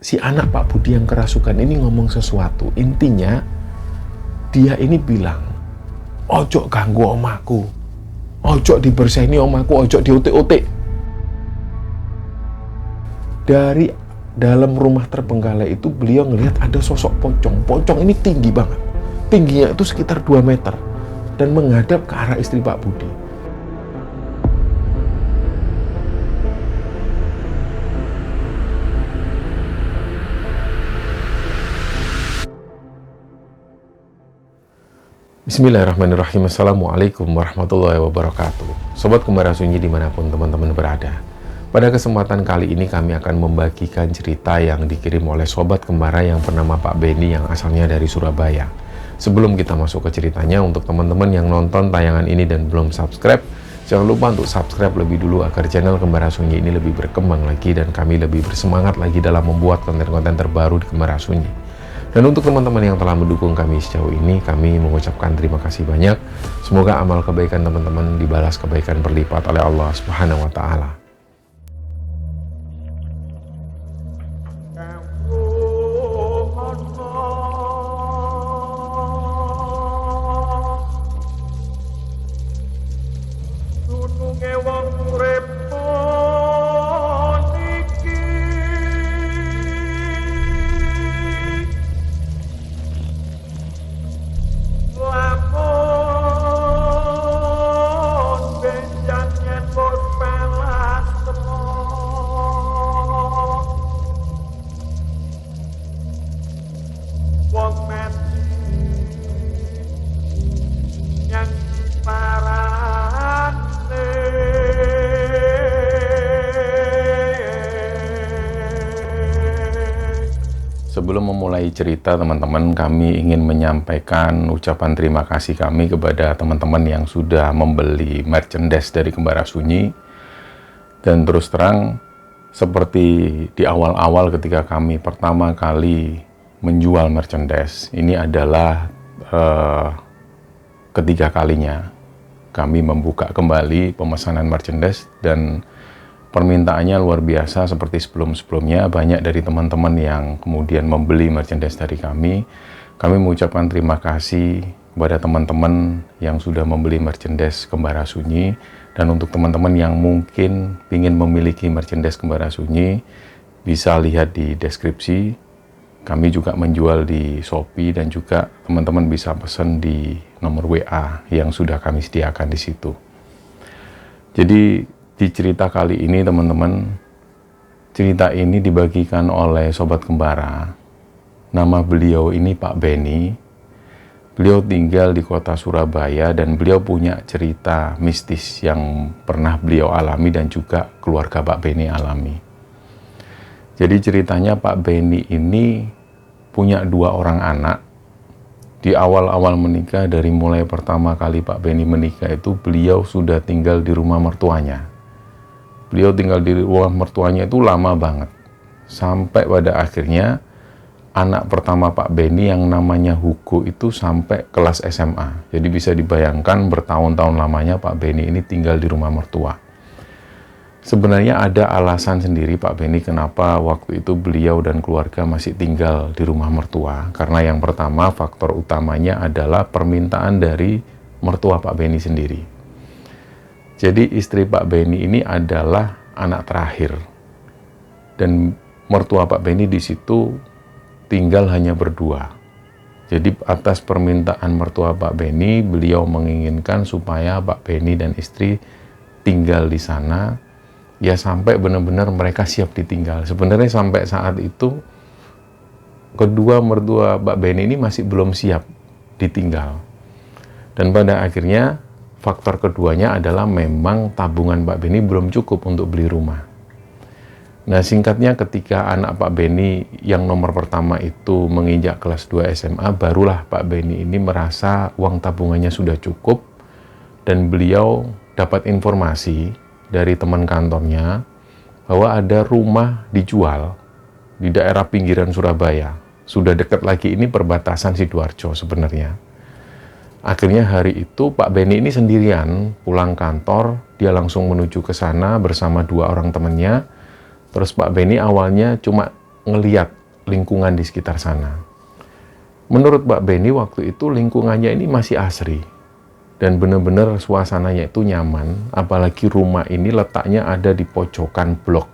si anak Pak Budi yang kerasukan ini ngomong sesuatu. Intinya dia ini bilang, ojo ganggu omaku, ojo dibersihini omaku, ojo diotek-otek. Dari dalam rumah terbengkalai itu beliau ngelihat ada sosok pocong. Pocong ini tinggi banget, tingginya itu sekitar 2 meter dan menghadap ke arah istri Pak Budi. Bismillahirrahmanirrahim. Assalamualaikum warahmatullahi wabarakatuh. Sobat Kembara Sunyi dimanapun teman-teman berada, pada kesempatan kali ini kami akan membagikan cerita yang dikirim oleh Sobat Kembara yang bernama Pak Benny yang asalnya dari Surabaya. Sebelum kita masuk ke ceritanya, untuk teman-teman yang nonton tayangan ini dan belum subscribe, jangan lupa untuk subscribe lebih dulu agar channel Kembara Sunyi ini lebih berkembang lagi dan kami lebih bersemangat lagi dalam membuat konten-konten terbaru di Kembara Sunyi. Dan untuk teman-teman yang telah mendukung kami sejauh ini, kami mengucapkan terima kasih banyak. Semoga amal kebaikan teman-teman dibalas kebaikan berlipat oleh Allah Subhanahu wa Ta'ala. Sebelum memulai cerita teman-teman, kami ingin menyampaikan ucapan terima kasih kami kepada teman-teman yang sudah membeli merchandise dari Kembara Sunyi. Dan terus terang, seperti di awal-awal ketika kami pertama kali menjual merchandise, ini adalah ketiga kalinya kami membuka kembali pemesanan merchandise dan permintaannya luar biasa seperti sebelum-sebelumnya. Banyak dari teman-teman yang kemudian membeli merchandise dari kami. Kami mengucapkan terima kasih kepada teman-teman yang sudah membeli merchandise Kembara Sunyi. Dan untuk teman-teman yang mungkin ingin memiliki merchandise Kembara Sunyi, bisa lihat di deskripsi. Kami juga menjual di Shopee dan juga teman-teman bisa pesan di nomor WA yang sudah kami sediakan di situ. Jadi di cerita kali ini teman-teman, cerita ini dibagikan oleh Sobat Kembara. Nama beliau ini Pak Benny. Beliau tinggal di kota Surabaya dan beliau punya cerita mistis yang pernah beliau alami dan juga keluarga Pak Benny alami. Jadi ceritanya Pak Benny ini punya 2 orang anak. Di awal-awal menikah, dari mulai pertama kali Pak Benny menikah itu beliau sudah tinggal di rumah mertuanya. Beliau tinggal di rumah mertuanya itu lama banget. Sampai pada akhirnya anak pertama Pak Benny yang namanya Hugo itu sampai kelas SMA. Jadi bisa dibayangkan bertahun-tahun lamanya Pak Benny ini tinggal di rumah mertua. Sebenarnya ada alasan sendiri Pak Benny kenapa waktu itu beliau dan keluarga masih tinggal di rumah mertua. Karena yang pertama, faktor utamanya adalah permintaan dari mertua Pak Benny sendiri. Jadi istri Pak Benny ini adalah anak terakhir. Dan mertua Pak Benny di situ tinggal hanya berdua. Jadi atas permintaan mertua Pak Benny, beliau menginginkan supaya Pak Benny dan istri tinggal di sana. Ya sampai benar-benar mereka siap ditinggal. Sebenarnya sampai saat itu kedua mertua Pak Benny ini masih belum siap ditinggal. Dan pada akhirnya faktor keduanya adalah memang tabungan Pak Benny belum cukup untuk beli rumah. Nah singkatnya, ketika anak Pak Benny yang nomor pertama itu menginjak kelas 2 SMA, barulah Pak Benny ini merasa uang tabungannya sudah cukup. Dan beliau dapat informasi dari teman kantornya bahwa ada rumah dijual di daerah pinggiran Surabaya. Sudah dekat lagi, ini perbatasan Sidoarjo sebenarnya. Akhirnya hari itu Pak Benny ini sendirian pulang kantor, dia langsung menuju ke sana bersama 2 orang temannya. Terus Pak Benny awalnya cuma ngeliat lingkungan di sekitar sana. Menurut Mbak Beni waktu itu lingkungannya ini masih asri. Dan benar-benar suasananya itu nyaman. Apalagi rumah ini letaknya ada di pojokan blok.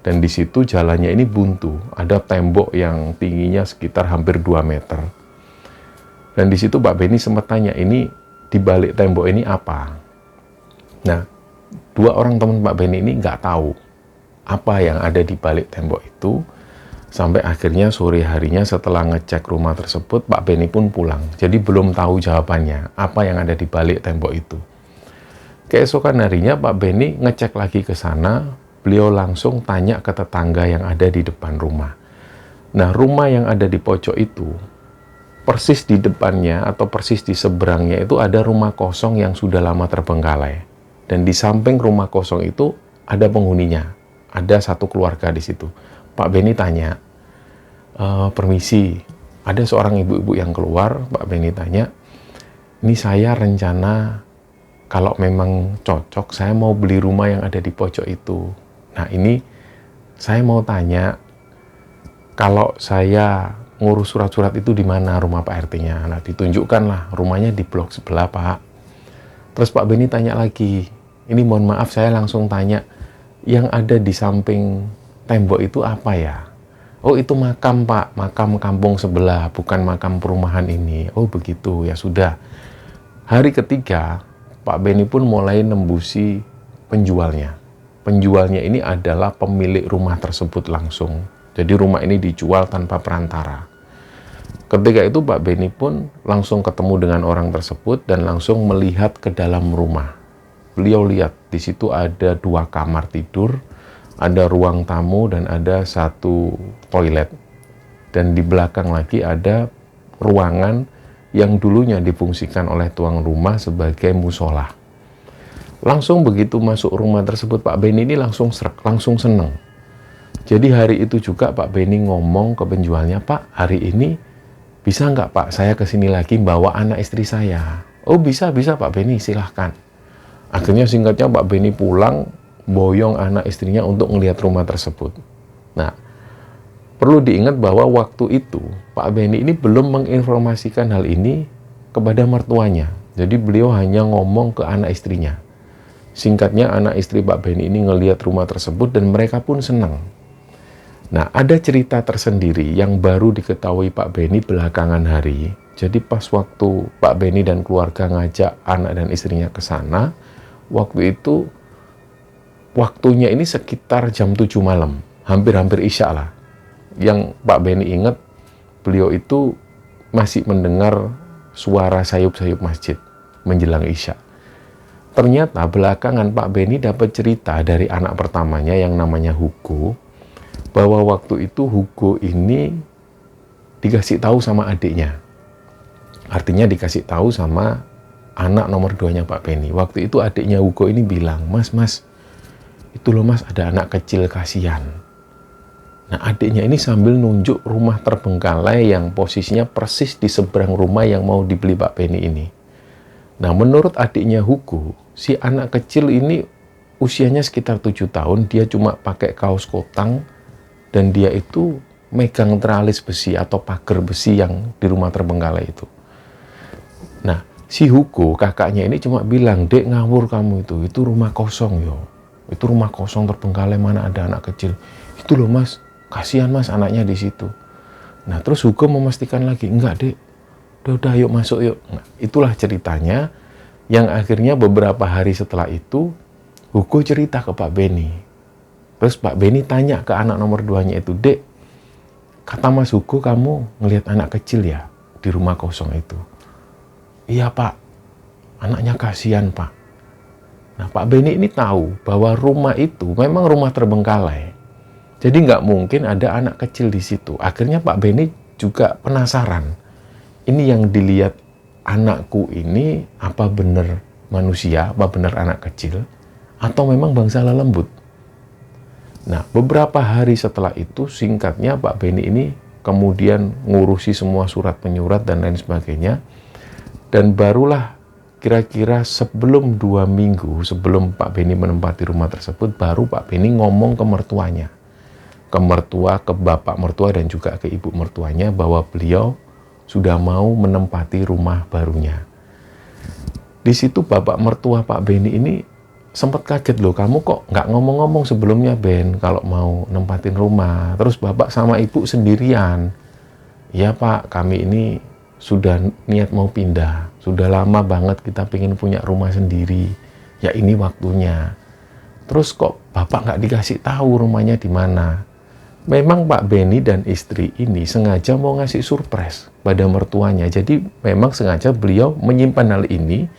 Dan di situ jalannya ini buntu. Ada tembok yang tingginya sekitar hampir 2 meter. Dan di situ Mbak Beni sempat tanya, ini di balik tembok ini apa? Nah, 2 orang teman Mbak Beni ini nggak tahu apa yang ada di balik tembok itu. Sampai akhirnya sore harinya setelah ngecek rumah tersebut, Pak Beni pun pulang. Jadi belum tahu jawabannya, apa yang ada di balik tembok itu. Keesokan harinya Pak Beni ngecek lagi ke sana, beliau langsung tanya ke tetangga yang ada di depan rumah. Nah, rumah yang ada di pojok itu, persis di depannya atau persis di seberangnya itu ada rumah kosong yang sudah lama terbengkalai. Dan di samping rumah kosong itu ada penghuninya, ada satu keluarga di situ. Pak Beni tanya, permisi, ada seorang ibu-ibu yang keluar. Pak Beni tanya, ini saya rencana kalau memang cocok, saya mau beli rumah yang ada di pojok itu. Nah, ini saya mau tanya, kalau saya ngurus surat-surat itu di mana rumah Pak RT-nya? Nah, ditunjukkanlah rumahnya di blok sebelah, Pak. Terus Pak Beni tanya lagi, ini mohon maaf saya langsung tanya, yang ada di samping tembok itu apa ya? Oh, itu makam, Pak, makam kampung sebelah, bukan makam perumahan ini. Oh, begitu, ya sudah. Hari ketiga, Pak Beni pun mulai nembusi penjualnya. Penjualnya ini adalah pemilik rumah tersebut langsung. Jadi rumah ini dijual tanpa perantara. Ketika itu Pak Beni pun langsung ketemu dengan orang tersebut dan langsung melihat ke dalam rumah. Beliau lihat di situ ada 2 kamar tidur, ada ruang tamu dan ada 1 toilet. Dan di belakang lagi ada ruangan yang dulunya difungsikan oleh tuan rumah sebagai musola. Langsung begitu masuk rumah tersebut, Pak Beni ini langsung srek, langsung seneng. Jadi hari itu juga Pak Beni ngomong ke penjualnya, Pak, hari ini bisa nggak Pak saya kesini lagi bawa anak istri saya? Oh, bisa Pak Beni, silahkan. Akhirnya singkatnya Pak Beni pulang, boyong anak istrinya untuk melihat rumah tersebut. Nah, perlu diingat bahwa waktu itu Pak Beni ini belum menginformasikan hal ini kepada mertuanya. Jadi beliau hanya ngomong ke anak istrinya. Singkatnya anak istri Pak Beni ini ngelihat rumah tersebut dan mereka pun senang. Nah, ada cerita tersendiri yang baru diketahui Pak Beni belakangan hari. Jadi pas waktu Pak Beni dan keluarga ngajak anak dan istrinya ke sana, waktu itu waktunya ini sekitar jam 7 malam, hampir-hampir isya lah. Yang Pak Beni ingat, beliau itu masih mendengar suara sayup-sayup masjid menjelang isya. Ternyata belakangan Pak Beni dapat cerita dari anak pertamanya yang namanya Hugo, bahwa waktu itu Hugo ini dikasih tahu sama adiknya. Artinya dikasih tahu sama anak nomor 2-nya Pak Beni. Waktu itu adiknya Hugo ini bilang, Mas, itu loh Mas, ada anak kecil kasihan. Nah, adiknya ini sambil nunjuk rumah terbengkalai yang posisinya persis di seberang rumah yang mau dibeli Pak Beni ini. Nah, menurut adiknya Hugo, si anak kecil ini usianya sekitar 7 tahun, dia cuma pakai kaos kotang, dan dia itu megang teralis besi atau pagar besi yang di rumah terbengkalai itu. Nah, si Hugo, kakaknya ini cuma bilang, Dek, ngawur kamu itu rumah kosong yo. Itu rumah kosong terbengkalai, mana ada anak kecil. Itu loh Mas, kasihan Mas anaknya di situ. Nah, terus Hugo memastikan lagi, enggak Dek, udah yuk masuk yuk. Nah, itulah ceritanya yang akhirnya beberapa hari setelah itu, Hugo cerita ke Pak Beni. Terus Pak Beni tanya ke anak nomor 2-nya itu, Dek, kata Mas Hugo kamu ngelihat anak kecil ya di rumah kosong itu? Iya Pak, anaknya kasihan Pak. Nah, Pak Beni ini tahu bahwa rumah itu memang rumah terbengkalai. Jadi nggak mungkin ada anak kecil di situ. Akhirnya Pak Beni juga penasaran. Ini yang dilihat anakku ini apa benar manusia, apa benar anak kecil, atau memang bangsa lembut? Nah, beberapa hari setelah itu, singkatnya Pak Beni ini kemudian ngurusi semua surat penyurat dan lain sebagainya. Dan barulah kira-kira sebelum 2 minggu sebelum Pak Beni menempati rumah tersebut, baru Pak Beni ngomong ke mertuanya. ke mertua, ke bapak mertua dan juga ke ibu mertuanya bahwa beliau sudah mau menempati rumah barunya. Di situ bapak mertua Pak Benny ini sempat kaget, loh kamu kok nggak ngomong-ngomong sebelumnya Ben kalau mau nempatin rumah, terus bapak sama ibu sendirian. Ya Pak, kami ini sudah niat mau pindah, sudah lama banget kita pengen punya rumah sendiri, ya ini waktunya. Terus kok bapak nggak dikasih tahu rumahnya di mana? Memang Pak Benny dan istri ini sengaja mau ngasih surprise pada mertuanya. Jadi memang sengaja beliau menyimpan hal ini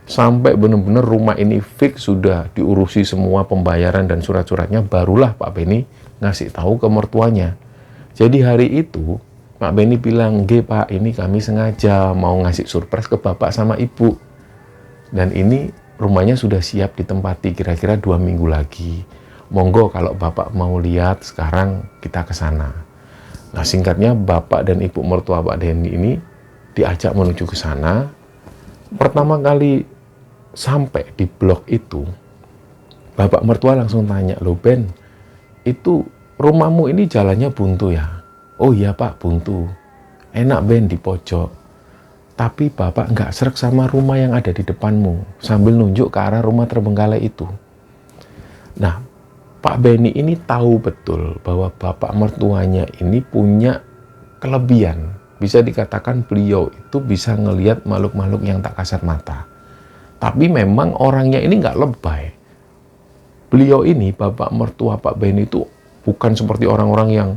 sampai benar-benar rumah ini fix, sudah diurusi semua pembayaran dan surat-suratnya, barulah Pak Benny ngasih tahu ke mertuanya. Jadi hari itu Pak Benny bilang, "Nggih Pak, ini kami sengaja mau ngasih surprise ke bapak sama ibu. Dan ini rumahnya sudah siap ditempati kira-kira 2 minggu lagi. Monggo kalau bapak mau lihat sekarang kita ke sana." Nah singkatnya bapak dan ibu mertua Pak Benny ini diajak menuju ke sana. Pertama kali sampai di blok itu, bapak mertua langsung tanya, "Loh Ben, itu rumahmu ini jalannya buntu ya?" "Oh iya Pak, buntu." "Enak Ben di pojok. Tapi bapak nggak srek sama rumah yang ada di depanmu," sambil nunjuk ke arah rumah terbengkalai itu. Nah, Pak Benny ini tahu betul bahwa bapak mertuanya ini punya kelebihan. Bisa dikatakan beliau itu bisa ngelihat makhluk-makhluk yang tak kasat mata. Tapi memang orangnya ini nggak lebay. Beliau ini, bapak mertua Pak Benny itu bukan seperti orang-orang yang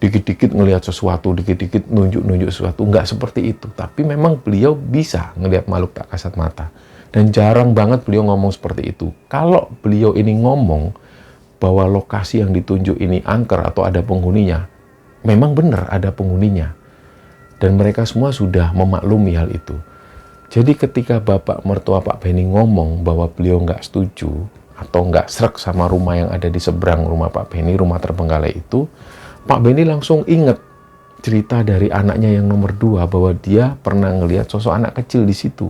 dikit-dikit ngelihat sesuatu, dikit-dikit nunjuk-nunjuk sesuatu. Nggak seperti itu. Tapi memang beliau bisa ngelihat makhluk tak kasat mata. Dan jarang banget beliau ngomong seperti itu. Kalau beliau ini ngomong bahwa lokasi yang ditunjuk ini angker atau ada penghuninya, memang benar ada penghuninya. Dan mereka semua sudah memaklumi hal itu. Jadi ketika bapak mertua Pak Benny ngomong bahwa beliau nggak setuju atau nggak srek sama rumah yang ada di seberang rumah Pak Benny, rumah terbengkalai itu, Pak Benny langsung inget cerita dari anaknya yang nomor 2 bahwa dia pernah ngelihat sosok anak kecil di situ.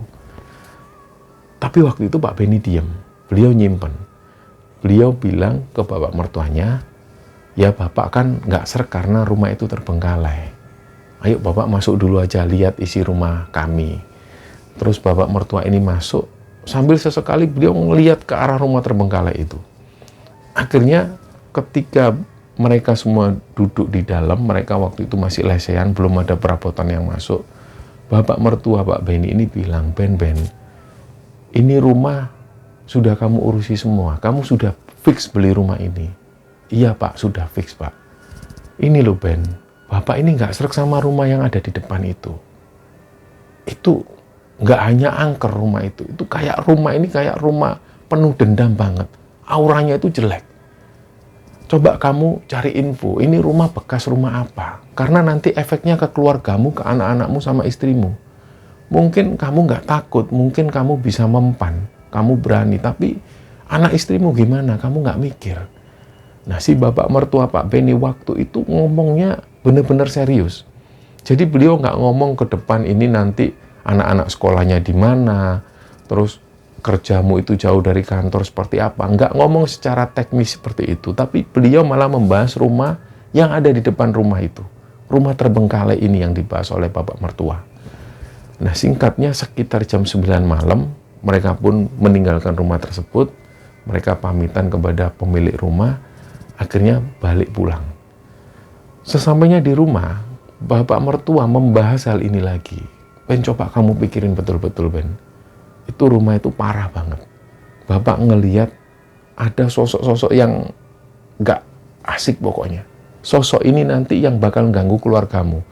Tapi waktu itu Pak Benny diam, beliau nyimpen. Beliau bilang ke bapak mertuanya, "Ya bapak kan nggak srek karena rumah itu terbengkalai. Ayo bapak masuk dulu aja lihat isi rumah kami." Terus bapak mertua ini masuk, sambil sesekali beliau ngelihat ke arah rumah terbengkalai itu. Akhirnya ketika mereka semua duduk di dalam, mereka waktu itu masih lesehan, belum ada perabotan yang masuk. Bapak mertua Pak Benny ini bilang, Ben, ini rumah sudah kamu urusi semua, kamu sudah fix beli rumah ini." "Iya Pak, sudah fix Pak." "Ini loh Ben, Bapak ini nggak srek sama rumah yang ada di depan itu. Itu nggak hanya angker rumah itu kayak rumah ini kayak rumah penuh dendam banget. Auranya itu jelek. Coba kamu cari info, ini rumah bekas rumah apa? Karena nanti efeknya ke keluargamu, ke anak-anakmu sama istrimu. Mungkin kamu nggak takut, mungkin kamu bisa mempan, kamu berani, tapi anak istrimu gimana? Kamu nggak mikir." Nah, si bapak mertua Pak Benny waktu itu ngomongnya benar-benar serius. Jadi beliau nggak ngomong ke depan ini nanti anak-anak sekolahnya di mana, terus kerjamu itu jauh dari kantor seperti apa. Nggak ngomong secara teknis seperti itu, tapi beliau malah membahas rumah yang ada di depan rumah itu. Rumah terbengkalai ini yang dibahas oleh bapak mertua. Nah, singkatnya sekitar jam 9 malam, mereka pun meninggalkan rumah tersebut. Mereka pamitan kepada pemilik rumah, akhirnya balik pulang. Sesampainya di rumah, bapak mertua membahas hal ini lagi. "Ben, coba kamu pikirin betul-betul Ben. Itu rumah itu parah banget. Bapak ngelihat ada sosok-sosok yang gak asik pokoknya. Sosok ini nanti yang bakal ganggu keluargamu.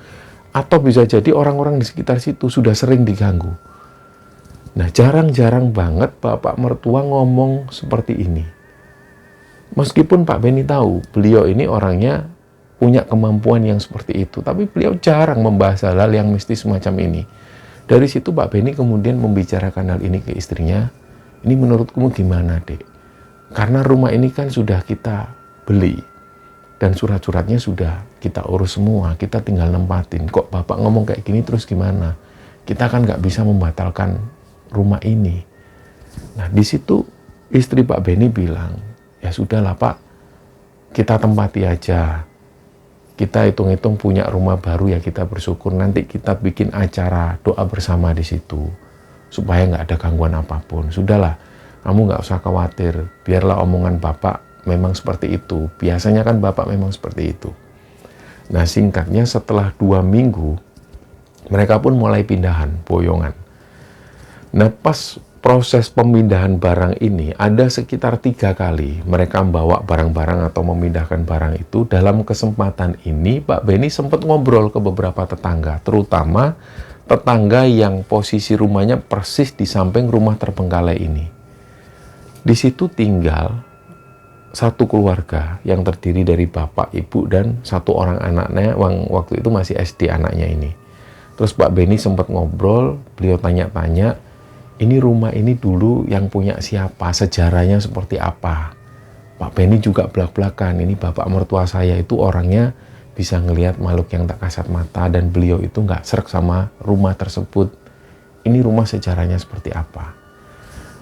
Atau bisa jadi orang-orang di sekitar situ sudah sering diganggu." Nah, jarang-jarang banget bapak mertua ngomong seperti ini. Meskipun Pak Benny tahu beliau ini orangnya punya kemampuan yang seperti itu, tapi beliau jarang membahas hal-hal yang mistis semacam ini. Dari situ Pak Benny kemudian membicarakan hal ini ke istrinya. "Ini menurutmu gimana, Dek? Karena rumah ini kan sudah kita beli dan surat-suratnya sudah kita urus semua, kita tinggal nempatin. Kok Bapak ngomong kayak gini terus gimana? Kita kan nggak bisa membatalkan rumah ini." Nah, di situ istri Pak Benny bilang, "Ya sudahlah Pak, kita tempati aja. Kita hitung-hitung punya rumah baru, ya kita bersyukur. Nanti kita bikin acara doa bersama di situ supaya nggak ada gangguan apapun. Sudahlah, kamu nggak usah khawatir. Biarlah omongan bapak memang seperti itu. Biasanya kan bapak memang seperti itu. Nah, singkatnya setelah 2 minggu mereka pun mulai pindahan boyongan. Nah, pas proses pemindahan barang ini ada sekitar 3 kali mereka membawa barang-barang atau memindahkan barang itu. Dalam kesempatan ini Pak Beni sempat ngobrol ke beberapa tetangga, terutama tetangga yang posisi rumahnya persis di samping rumah terbengkalai ini. Di situ tinggal satu keluarga yang terdiri dari bapak, ibu, dan 1 orang anaknya, waktu itu masih SD anaknya ini. Terus Pak Beni sempat ngobrol, beliau tanya-tanya, ini rumah ini dulu yang punya siapa, sejarahnya seperti apa. Pak Beni juga belak-belakan, ini bapak mertua saya itu orangnya bisa ngelihat makhluk yang tak kasat mata, dan beliau itu nggak srek sama rumah tersebut. Ini rumah sejarahnya seperti apa.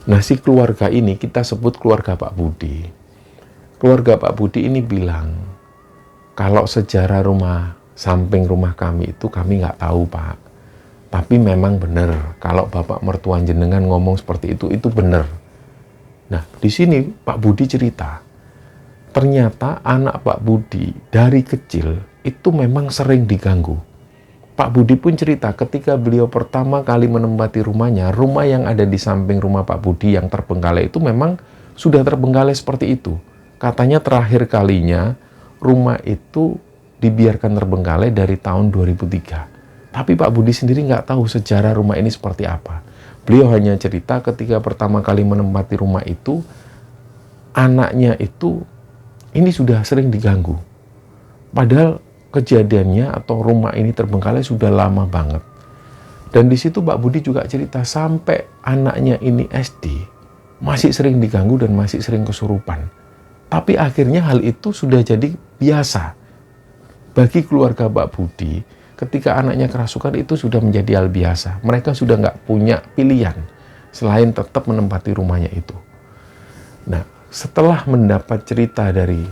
Nah, si keluarga ini kita sebut keluarga Pak Budi. Keluarga Pak Budi ini bilang, kalau sejarah rumah samping rumah kami itu kami nggak tahu, Pak. Tapi memang benar, kalau bapak mertua jenengan ngomong seperti itu benar. Nah, di sini Pak Budi cerita, ternyata anak Pak Budi dari kecil itu memang sering diganggu. Pak Budi pun cerita ketika beliau pertama kali menempati rumahnya, rumah yang ada di samping rumah Pak Budi yang terbengkalai itu memang sudah terbengkalai seperti itu. Katanya terakhir kalinya rumah itu dibiarkan terbengkalai dari tahun 2003. Tapi Pak Budi sendiri nggak tahu sejarah rumah ini seperti apa. Beliau hanya cerita ketika pertama kali menempati rumah itu, anaknya itu ini sudah sering diganggu. Padahal kejadiannya atau rumah ini terbengkalai sudah lama banget. Dan di situ Pak Budi juga cerita sampai anaknya ini SD masih sering diganggu dan masih sering kesurupan. Tapi akhirnya hal itu sudah jadi biasa. Bagi keluarga Pak Budi, ketika anaknya kerasukan itu sudah menjadi hal biasa. Mereka sudah nggak punya pilihan selain tetap menempati rumahnya itu. Nah, setelah mendapat cerita dari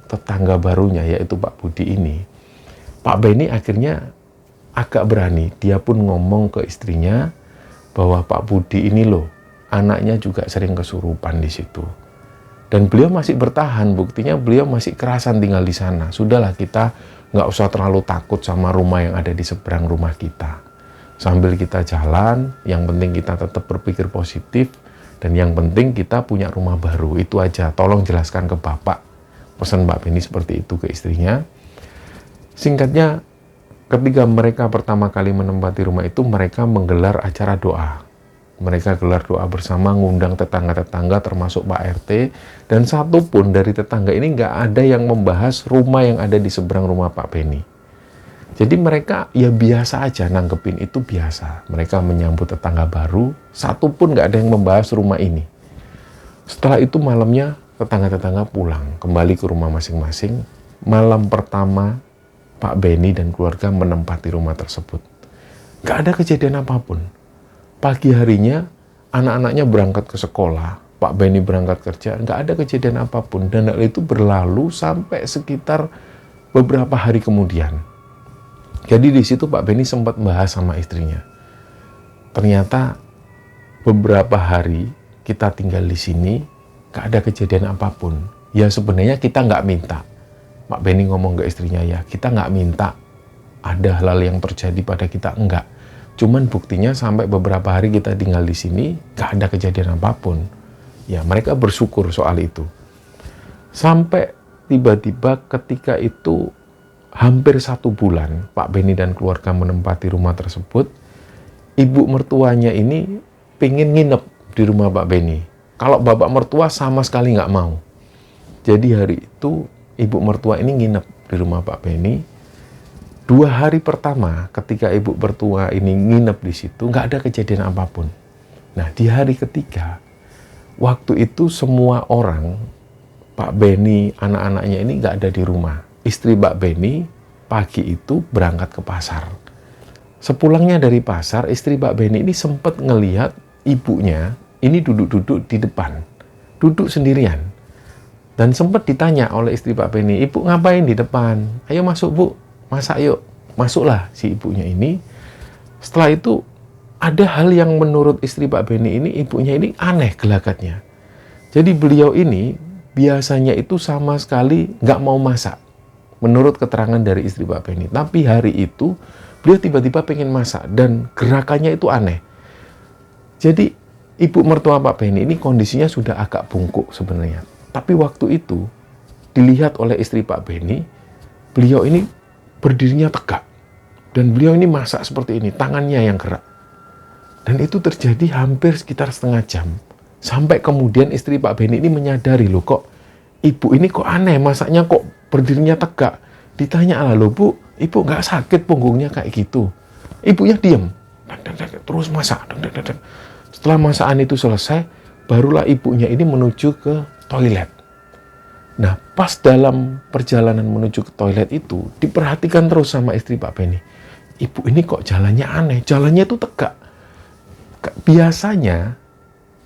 tetangga barunya, yaitu Pak Budi ini, Pak Beni akhirnya agak berani. Dia pun ngomong ke istrinya bahwa Pak Budi ini loh, anaknya juga sering kesurupan di situ. Dan beliau masih bertahan, buktinya beliau masih kerasan tinggal di sana. Sudahlah, kita nggak usah terlalu takut sama rumah yang ada di seberang rumah kita. Sambil kita jalan, yang penting kita tetap berpikir positif, dan yang penting kita punya rumah baru. Itu aja, tolong jelaskan ke bapak. Pesan Mbak Beni seperti itu ke istrinya. Singkatnya, ketika mereka pertama kali menempati rumah itu, mereka menggelar acara doa. Mereka gelar doa bersama, ngundang tetangga-tetangga termasuk Pak RT, dan satu pun dari tetangga ini nggak ada yang membahas rumah yang ada di seberang rumah Pak Beni. Jadi mereka ya biasa aja nanggepin itu biasa. Mereka menyambut tetangga baru, satu pun nggak ada yang membahas rumah ini. Setelah itu malamnya tetangga-tetangga pulang, kembali ke rumah masing-masing. Malam pertama Pak Beni dan keluarga menempati rumah tersebut. Nggak ada kejadian apapun. Pagi harinya, anak-anaknya berangkat ke sekolah, Pak Beni berangkat kerja, nggak ada kejadian apapun. Dan hal itu berlalu sampai sekitar beberapa hari kemudian. Jadi di situ Pak Beni sempat bahas sama istrinya. Ternyata beberapa hari kita tinggal di sini, nggak ada kejadian apapun. Ya sebenarnya kita nggak minta. Pak Beni ngomong ke istrinya, ya kita nggak minta ada hal yang terjadi pada kita, enggak. Cuman buktinya sampai beberapa hari kita tinggal di sini, gak ada kejadian apapun. Ya, mereka bersyukur soal itu. Sampai tiba-tiba ketika itu hampir 1 bulan, Pak Beni dan keluarga menempati rumah tersebut, ibu mertuanya ini pengen nginep di rumah Pak Beni. Kalau bapak mertua sama sekali nggak mau. Jadi hari itu, ibu mertua ini nginep di rumah Pak Beni. 2 hari pertama ketika ibu mertua ini nginep di situ, nggak ada kejadian apapun. Nah, di hari ketiga, waktu itu semua orang, Pak Beni, anak-anaknya ini nggak ada di rumah. Istri Pak Beni pagi itu berangkat ke pasar. Sepulangnya dari pasar, istri Pak Beni ini sempat ngelihat ibunya ini duduk-duduk di depan, duduk sendirian. Dan sempat ditanya oleh istri Pak Beni, "Ibu ngapain di depan? Ayo masuk Bu, masak yuk." Masuklah si ibunya ini. Setelah itu ada hal yang menurut istri Pak Beni ini, ibunya ini aneh gelagatnya. Jadi beliau ini biasanya itu sama sekali nggak mau masak, menurut keterangan dari istri Pak Beni. Tapi hari itu beliau tiba-tiba pengen masak dan gerakannya itu aneh. Jadi ibu mertua Pak Beni ini kondisinya sudah agak bungkuk sebenarnya. Tapi waktu itu dilihat oleh istri Pak Beni, beliau ini berdirinya tegak. Dan beliau ini masak seperti ini, tangannya yang gerak. Dan itu terjadi hampir sekitar setengah jam. Sampai kemudian istri Pak Beni ini menyadari, loh kok ibu ini kok aneh, masaknya kok berdirinya tegak. Ditanya lah, loh Bu, ibu nggak sakit punggungnya kayak gitu? Ibunya diem, terus masak. Setelah masakan itu selesai, barulah ibunya ini menuju ke toilet. Nah, pas dalam perjalanan menuju ke toilet itu, diperhatikan terus sama istri Pak Beni. Ibu ini kok jalannya aneh, jalannya itu tegak. Biasanya,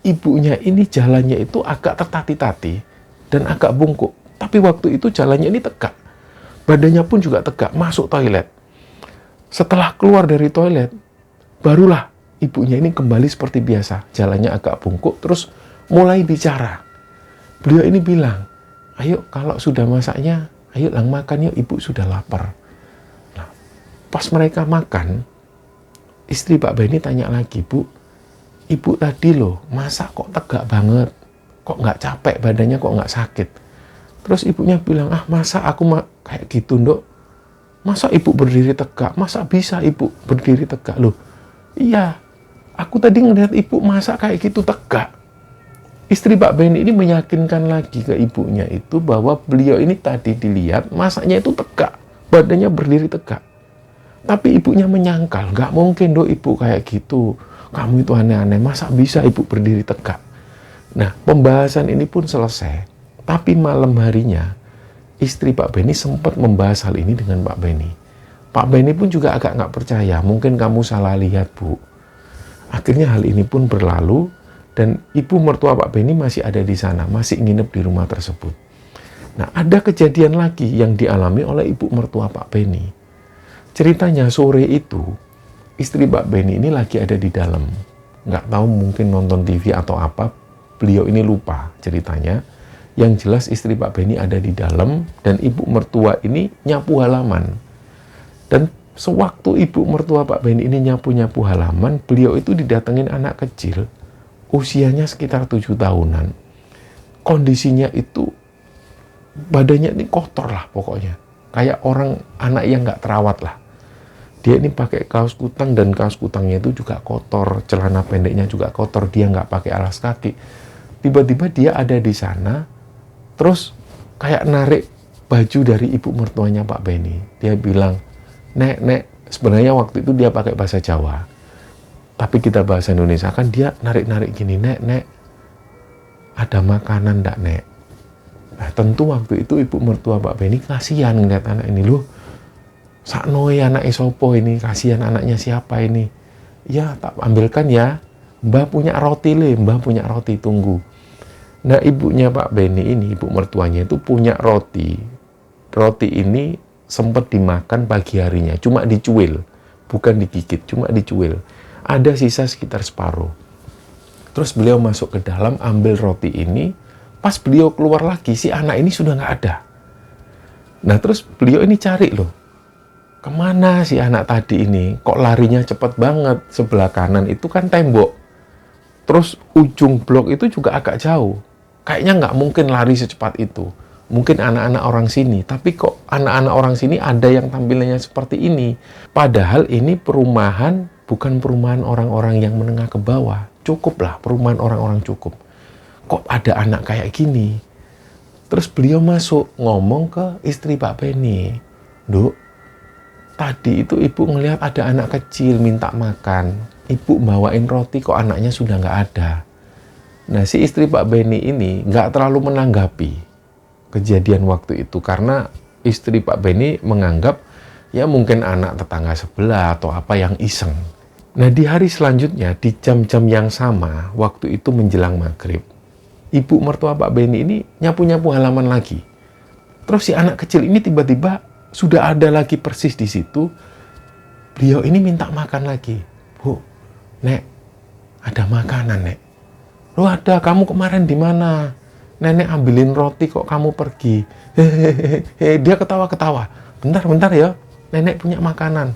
ibunya ini jalannya itu agak tertati-tati dan agak bungkuk. Tapi waktu itu jalannya ini tegak. Badannya pun juga tegak, masuk toilet. Setelah keluar dari toilet, barulah ibunya ini kembali seperti biasa. Jalannya agak bungkuk, terus mulai bicara. Beliau ini bilang, "Ayo kalau sudah masaknya, ayo lang makan yuk, ibu sudah lapar." Nah, pas mereka makan, istri Pak Beni tanya lagi, "Bu, ibu tadi loh masak kok tegak banget, kok nggak capek, badannya kok nggak sakit?" Terus ibunya bilang, "Ah masa aku kayak gitu Nduk, masa ibu berdiri tegak, masa bisa ibu berdiri tegak?" Loh iya, aku tadi ngeliat ibu masak kayak gitu tegak. Istri Pak Beni ini meyakinkan lagi ke ibunya itu bahwa beliau ini tadi dilihat masaknya itu tegak, badannya berdiri tegak. Tapi ibunya menyangkal, nggak mungkin Nduk ibu kayak gitu, kamu itu aneh-aneh, masa bisa ibu berdiri tegak? Nah, pembahasan ini pun selesai. Tapi malam harinya, istri Pak Beni sempat membahas hal ini dengan Pak Beni. Pak Beni pun juga agak nggak percaya, mungkin kamu salah lihat Bu. Akhirnya hal ini pun berlalu, dan ibu mertua Pak Beni masih ada di sana, masih nginep di rumah tersebut. Nah, ada kejadian lagi yang dialami oleh ibu mertua Pak Beni. Ceritanya sore itu, istri Pak Beni ini lagi ada di dalam. Nggak tahu mungkin nonton TV atau apa, beliau ini lupa ceritanya. Yang jelas istri Pak Beni ada di dalam, dan ibu mertua ini nyapu halaman. Dan sewaktu ibu mertua Pak Beni ini nyapu-nyapu halaman, beliau itu didatengin anak kecil, usianya sekitar 7 tahunan. Kondisinya itu, badannya ini kotor lah pokoknya. Kayak orang, anak yang nggak terawat lah. Dia ini pakai kaos kutang, dan kaos kutangnya itu juga kotor, celana pendeknya juga kotor, dia nggak pakai alas kaki. Tiba-tiba dia ada di sana, terus kayak narik baju dari ibu mertuanya Pak Beni. Dia bilang, Nek, sebenarnya waktu itu dia pakai bahasa Jawa. Tapi kita bahasa Indonesia kan dia narik-narik gini, Nek, ada makanan ndak Nek? Nah tentu waktu itu ibu mertua Pak Beni kasihan ngeliat anak ini, loh, saknoe anak sopo ini, kasihan anaknya siapa ini? Ya tak ambilkan ya, Mbah punya roti le, Mbah punya roti, tunggu. Nah ibunya Pak Beni ini, ibu mertuanya itu punya roti. Roti ini sempat dimakan pagi harinya, cuma dicuil, bukan digigit, cuma dicuil. Ada sisa sekitar separuh. Terus beliau masuk ke dalam, ambil roti ini. Pas beliau keluar lagi, si anak ini sudah nggak ada. Nah terus beliau ini cari loh, kemana si anak tadi ini? Kok larinya cepat banget? Sebelah kanan itu kan tembok. Terus ujung blok itu juga agak jauh. Kayaknya nggak mungkin lari secepat itu. Mungkin anak-anak orang sini. Tapi kok anak-anak orang sini ada yang tampilannya seperti ini? Padahal ini perumahan, bukan perumahan orang-orang yang menengah ke bawah. Cukup lah, perumahan orang-orang cukup. Kok ada anak kayak gini? Terus beliau masuk, ngomong ke istri Pak Beni. Nduk, tadi itu ibu ngelihat ada anak kecil minta makan. Ibu bawain roti, kok anaknya sudah nggak ada. Nah, si istri Pak Beni ini nggak terlalu menanggapi kejadian waktu itu. Karena istri Pak Beni menganggap, ya mungkin anak tetangga sebelah atau apa yang iseng. Nah, di hari selanjutnya, di jam-jam yang sama, waktu itu menjelang maghrib, ibu mertua Pak Benny ini nyapu-nyapu halaman lagi. Terus si anak kecil ini tiba-tiba sudah ada lagi persis di situ. Beliau ini minta makan lagi. Bu, Nek, ada makanan, Nek. Loh ada, kamu kemarin di mana? Nenek ambilin roti kok kamu pergi. Hehehe, dia ketawa-ketawa. Bentar ya, nenek punya makanan.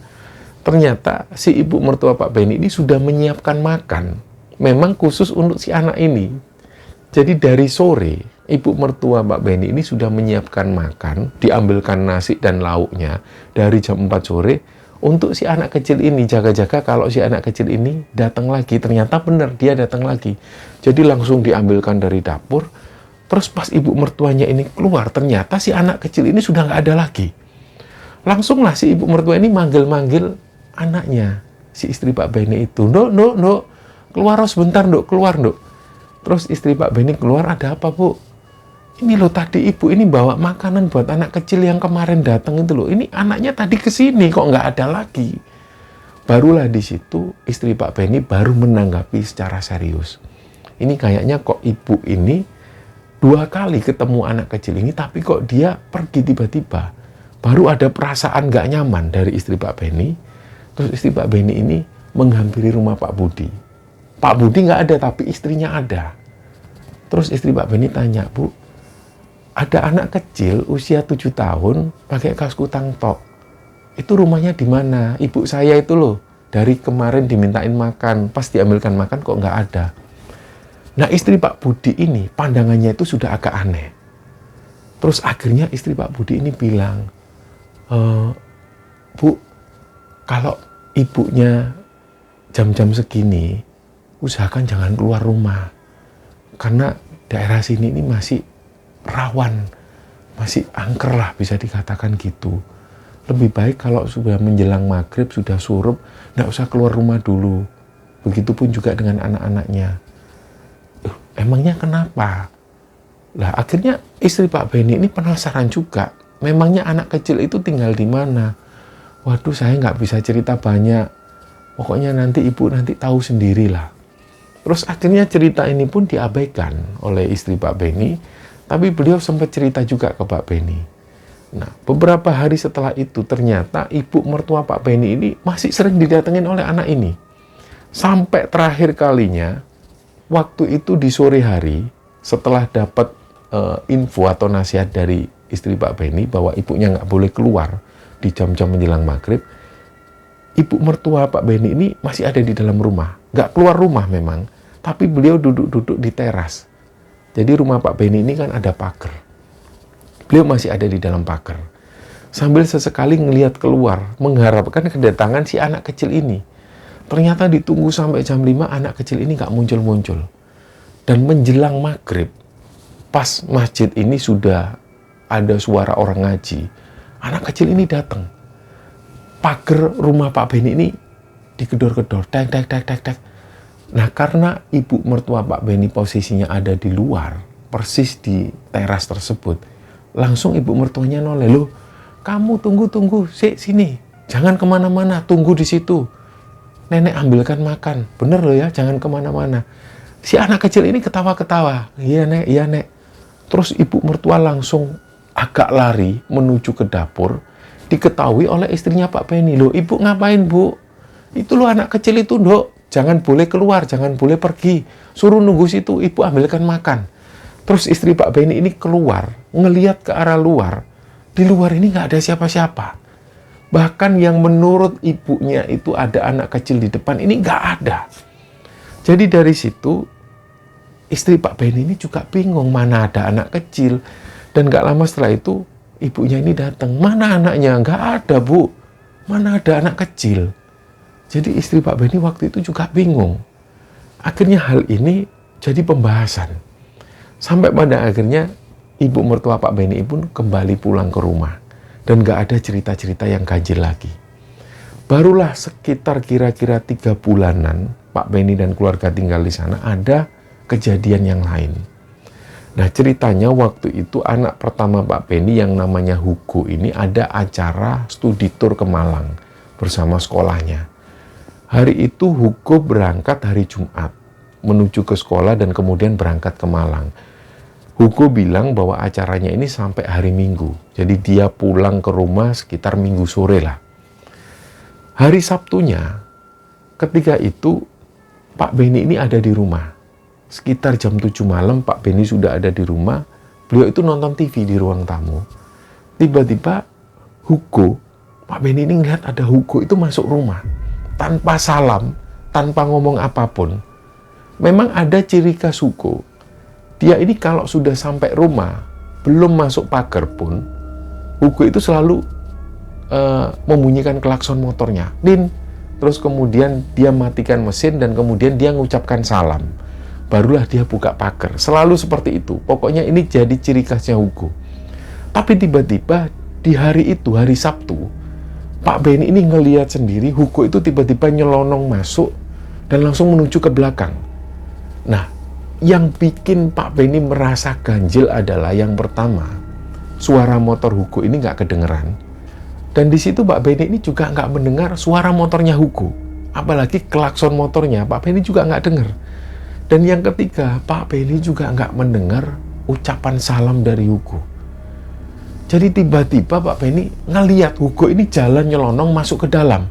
Ternyata si ibu mertua Pak Benny ini sudah menyiapkan makan. Memang khusus untuk si anak ini. Jadi dari sore, ibu mertua Pak Benny ini sudah menyiapkan makan, diambilkan nasi dan lauknya dari jam 4 sore untuk si anak kecil ini, jaga-jaga kalau si anak kecil ini datang lagi. Ternyata benar, dia datang lagi. Jadi langsung diambilkan dari dapur. Terus pas ibu mertuanya ini keluar, ternyata si anak kecil ini sudah nggak ada lagi. Langsunglah si ibu mertua ini manggil-manggil anaknya, si istri Pak Benny itu. Nduk, keluar sebentar, Nduk, keluar, Nduk. Terus istri Pak Benny keluar, ada apa, Bu? Ini loh tadi ibu ini bawa makanan buat anak kecil yang kemarin datang itu loh. Ini anaknya tadi kesini kok nggak ada lagi. Barulah di situ istri Pak Benny baru menanggapi secara serius. Ini kayaknya kok ibu ini 2 kali ketemu anak kecil ini, tapi kok dia pergi tiba-tiba. Baru ada perasaan nggak nyaman dari istri Pak Benny. Terus istri Pak Benny ini menghampiri rumah Pak Budi. Pak Budi nggak ada, tapi istrinya ada. Terus istri Pak Benny tanya, Bu, ada anak kecil usia 7 tahun pakai kaos kutang tok. Itu rumahnya di mana? Ibu saya itu loh, dari kemarin dimintain makan, pas diambilkan makan kok nggak ada. Nah istri Pak Budi ini pandangannya itu sudah agak aneh. Terus akhirnya istri Pak Budi ini bilang, Bu, kalau ibunya jam-jam segini, usahakan jangan keluar rumah. Karena daerah sini ini masih rawan, masih angker lah bisa dikatakan gitu. Lebih baik kalau sudah menjelang maghrib, sudah surup, nggak usah keluar rumah dulu. Begitupun juga dengan anak-anaknya. Emangnya kenapa? Lah akhirnya istri Pak Benny ini penasaran juga. Memangnya anak kecil itu tinggal di mana? Waduh, saya nggak bisa cerita banyak. Pokoknya nanti ibu nanti tahu sendirilah. Terus akhirnya cerita ini pun diabaikan oleh istri Pak Benny. Tapi beliau sempat cerita juga ke Pak Benny. Nah, beberapa hari setelah itu ternyata ibu mertua Pak Benny ini masih sering didatengin oleh anak ini. Sampai terakhir kalinya, waktu itu di sore hari, setelah dapat info atau nasihat dari istri Pak Benny bahwa ibunya nggak boleh keluar di jam-jam menjelang maghrib, ibu mertua Pak Benny ini masih ada di dalam rumah. Nggak keluar rumah memang, tapi beliau duduk-duduk di teras. Jadi rumah Pak Benny ini kan ada pagar. Beliau masih ada di dalam pagar. Sambil sesekali ngelihat keluar, mengharapkan kedatangan si anak kecil ini. Ternyata ditunggu sampai jam 5, anak kecil ini nggak muncul-muncul. Dan menjelang maghrib, pas masjid ini sudah ada suara orang ngaji, anak kecil ini datang. Pagar rumah Pak Benny ini digedor-gedor, tek. Nah, karena ibu mertua Pak Benny posisinya ada di luar, persis di teras tersebut, langsung ibu mertuanya noleh, loh, kamu tunggu, sini, jangan kemana-mana, tunggu di situ. Nenek ambilkan makan, bener loh ya, jangan kemana-mana. Si anak kecil ini ketawa-ketawa, iya nek. Terus ibu mertua langsung agak lari menuju ke dapur, diketahui oleh istrinya Pak Benny, loh ibu ngapain bu? Itu loh anak kecil itu dok. Jangan boleh keluar, jangan boleh pergi. Suruh nunggu situ, ibu ambilkan makan. Terus istri Pak Benny ini keluar, ngelihat ke arah luar. Di luar ini nggak ada siapa-siapa. Bahkan yang menurut ibunya itu ada anak kecil di depan, ini nggak ada. Jadi dari situ, istri Pak Benny ini juga bingung, mana ada anak kecil. Dan nggak lama setelah itu, ibunya ini datang. Mana anaknya? Nggak ada, Bu. Mana ada anak kecil? Jadi istri Pak Benny waktu itu juga bingung. Akhirnya hal ini jadi pembahasan. Sampai pada akhirnya ibu mertua Pak Benny pun kembali pulang ke rumah. Dan gak ada cerita-cerita yang ganjil lagi. Barulah sekitar kira-kira 3 bulanan Pak Benny dan keluarga tinggal di sana, ada kejadian yang lain. Nah ceritanya waktu itu anak pertama Pak Benny yang namanya Hugo ini ada acara studi tour ke Malang bersama sekolahnya. Hari itu Hugo berangkat hari Jumat. menuju ke sekolah dan kemudian berangkat ke Malang. Hugo bilang bahwa acaranya ini sampai hari Minggu. Jadi dia pulang ke rumah sekitar Minggu sore lah. Hari Sabtunya, ketika itu Pak Beni ini ada di rumah. Sekitar jam 7 malam Pak Beni sudah ada di rumah. Beliau itu nonton TV di ruang tamu. Tiba-tiba Hugo, Pak Beni ini ngeliat ada Hugo itu masuk rumah. Tanpa salam, tanpa ngomong apapun. Memang ada ciri khas Hugo. Dia ini kalau sudah sampai rumah, belum masuk pagar pun, Hugo itu selalu membunyikan klakson motornya. Din. Terus kemudian dia matikan mesin dan kemudian dia mengucapkan salam. Barulah dia buka pagar. Selalu seperti itu. Pokoknya ini jadi ciri khasnya Hugo. Tapi tiba-tiba di hari itu, hari Sabtu, Pak Beni ini ngelihat sendiri Hugo itu tiba-tiba nyelonong masuk dan langsung menuju ke belakang. Nah, yang bikin Pak Beni merasa ganjil adalah yang pertama, suara motor Hugo ini nggak kedengeran. Dan di situ Pak Beni ini juga nggak mendengar suara motornya Hugo. Apalagi klakson motornya Pak Beni juga nggak dengar. Dan yang ketiga, Pak Beni juga nggak mendengar ucapan salam dari Hugo. Jadi tiba-tiba Pak Beni ngeliat Hugo ini jalan nyelonong masuk ke dalam.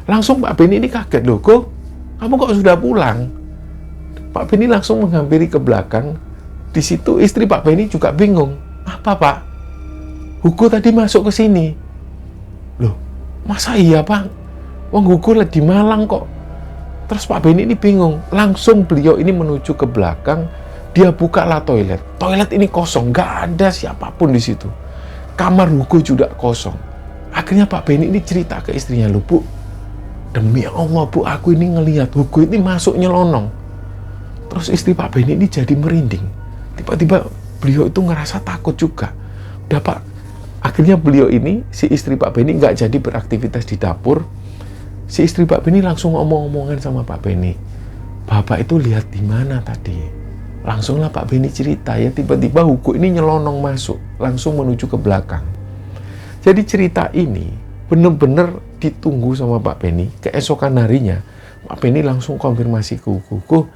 Langsung Pak Beni ini kaget, loh, Go, kamu kok sudah pulang? Pak Beni langsung menghampiri ke belakang. Di situ istri Pak Beni juga bingung. Apa, Pak? Hugo tadi masuk ke sini. Loh, masa iya, Pak? Wong Hugo di Malang kok. Terus Pak Beni ini bingung. Langsung beliau ini menuju ke belakang. Dia bukalah toilet. Toilet ini kosong, nggak ada siapapun di situ. Kamar Hugo juga kosong. Akhirnya Pak Beni ini cerita ke istrinya, loh, Bu, demi Allah, Bu, aku ini ngelihat Hugo ini masuk nyelonong. Terus istri Pak Beni ini jadi merinding. Tiba-tiba beliau itu ngerasa takut juga. Udah, Pak. Akhirnya beliau ini, si istri Pak Beni nggak jadi beraktivitas di dapur. Si istri Pak Beni langsung ngomong-ngomongan sama Pak Beni. Bapak itu lihat di mana tadi? Langsunglah Pak Beni cerita, ya tiba-tiba Hugo ini nyelonong masuk. Langsung menuju ke belakang. Jadi cerita ini benar-benar ditunggu sama Pak Beni. Keesokan harinya, Pak Beni langsung konfirmasi ke Hugo,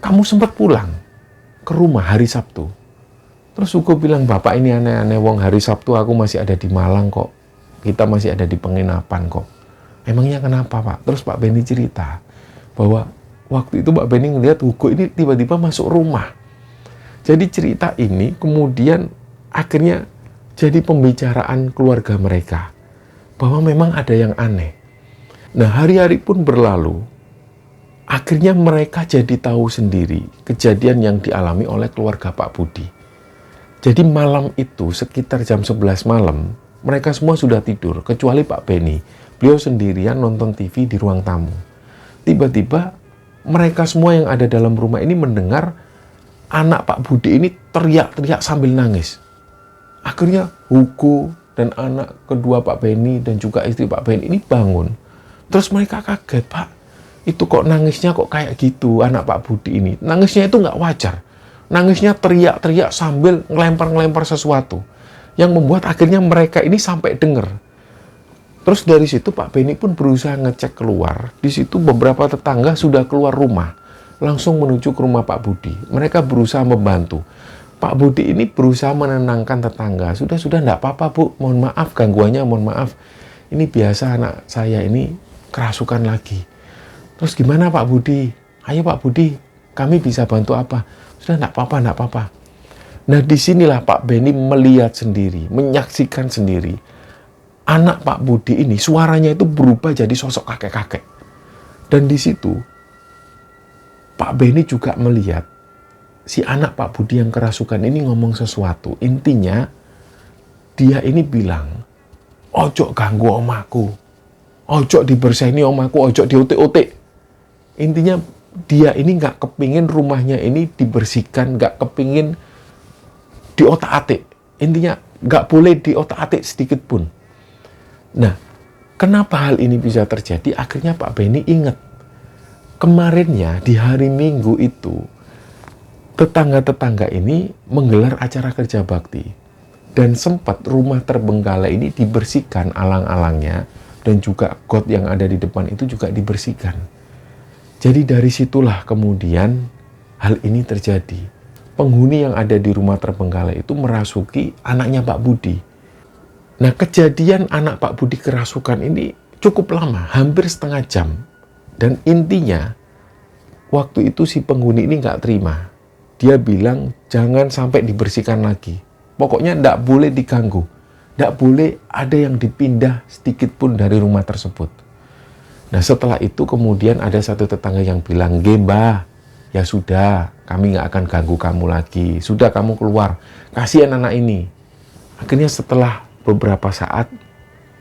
kamu sempat pulang ke rumah hari Sabtu. Terus Hugo bilang, Bapak ini aneh-aneh, wong hari Sabtu aku masih ada di Malang kok. Kita masih ada di penginapan kok. Emangnya kenapa, Pak? Terus Pak Beni cerita bahwa waktu itu Pak Beni ngelihat Hugo ini tiba-tiba masuk rumah. Jadi cerita ini kemudian akhirnya jadi pembicaraan keluarga mereka. Bahwa memang ada yang aneh. Nah, hari-hari pun berlalu. Akhirnya mereka jadi tahu sendiri kejadian yang dialami oleh keluarga Pak Budi. Jadi malam itu sekitar jam 11 malam, mereka semua sudah tidur, kecuali Pak Beni. Beliau sendirian nonton TV di ruang tamu. Tiba-tiba mereka semua yang ada dalam rumah ini mendengar anak Pak Budi ini teriak-teriak sambil nangis. Akhirnya Hugo dan anak kedua Pak Beni dan juga istri Pak Beni ini bangun. Terus mereka kaget, Pak. Itu kok nangisnya kok kayak gitu anak Pak Budi ini. Nangisnya itu nggak wajar. Nangisnya teriak-teriak sambil ngelempar-ngelempar sesuatu. Yang membuat akhirnya mereka ini sampai dengar. Terus dari situ Pak Beni pun berusaha ngecek keluar. Di situ beberapa tetangga sudah keluar rumah. Langsung menuju ke rumah Pak Budi. Mereka berusaha membantu. Pak Budi ini berusaha menenangkan tetangga. Sudah enggak apa-apa, Bu. Mohon maaf gangguannya, mohon maaf. Ini biasa anak saya ini kerasukan lagi. Terus gimana Pak Budi? Ayo Pak Budi, kami bisa bantu apa? Sudah enggak apa-apa. Nah, disinilah Pak Beni melihat sendiri, menyaksikan sendiri. Anak Pak Budi ini suaranya itu berubah jadi sosok kakek-kakek. Dan di situ Pak Beni juga melihat si anak Pak Budi yang kerasukan ini ngomong sesuatu. Intinya dia ini bilang, ojo ganggu omaku, ojo diberseni omaku, ojo diotek-otek. Intinya dia ini nggak kepingin rumahnya ini dibersihkan, nggak kepingin diotak-atik. Intinya nggak boleh diotak-atik sedikit pun. Nah, kenapa hal ini bisa terjadi? Akhirnya Pak Beni ingat. Kemarinnya di hari Minggu itu, tetangga-tetangga ini menggelar acara kerja bakti. Dan sempat rumah terbengkalai ini dibersihkan alang-alangnya. Dan juga got yang ada di depan itu juga dibersihkan. Jadi dari situlah kemudian hal ini terjadi. Penghuni yang ada di rumah terbengkalai itu merasuki anaknya Pak Budi. Nah, kejadian anak Pak Budi kerasukan ini cukup lama, hampir setengah jam. Dan intinya, waktu itu si penghuni ini nggak terima. Dia bilang, jangan sampai dibersihkan lagi. Pokoknya nggak boleh diganggu. Nggak boleh ada yang dipindah sedikit pun dari rumah tersebut. Nah, setelah itu kemudian ada satu tetangga yang bilang, Mbah, ya sudah, kami nggak akan ganggu kamu lagi. Sudah, kamu keluar. Kasihan anak ini. Akhirnya setelah beberapa saat,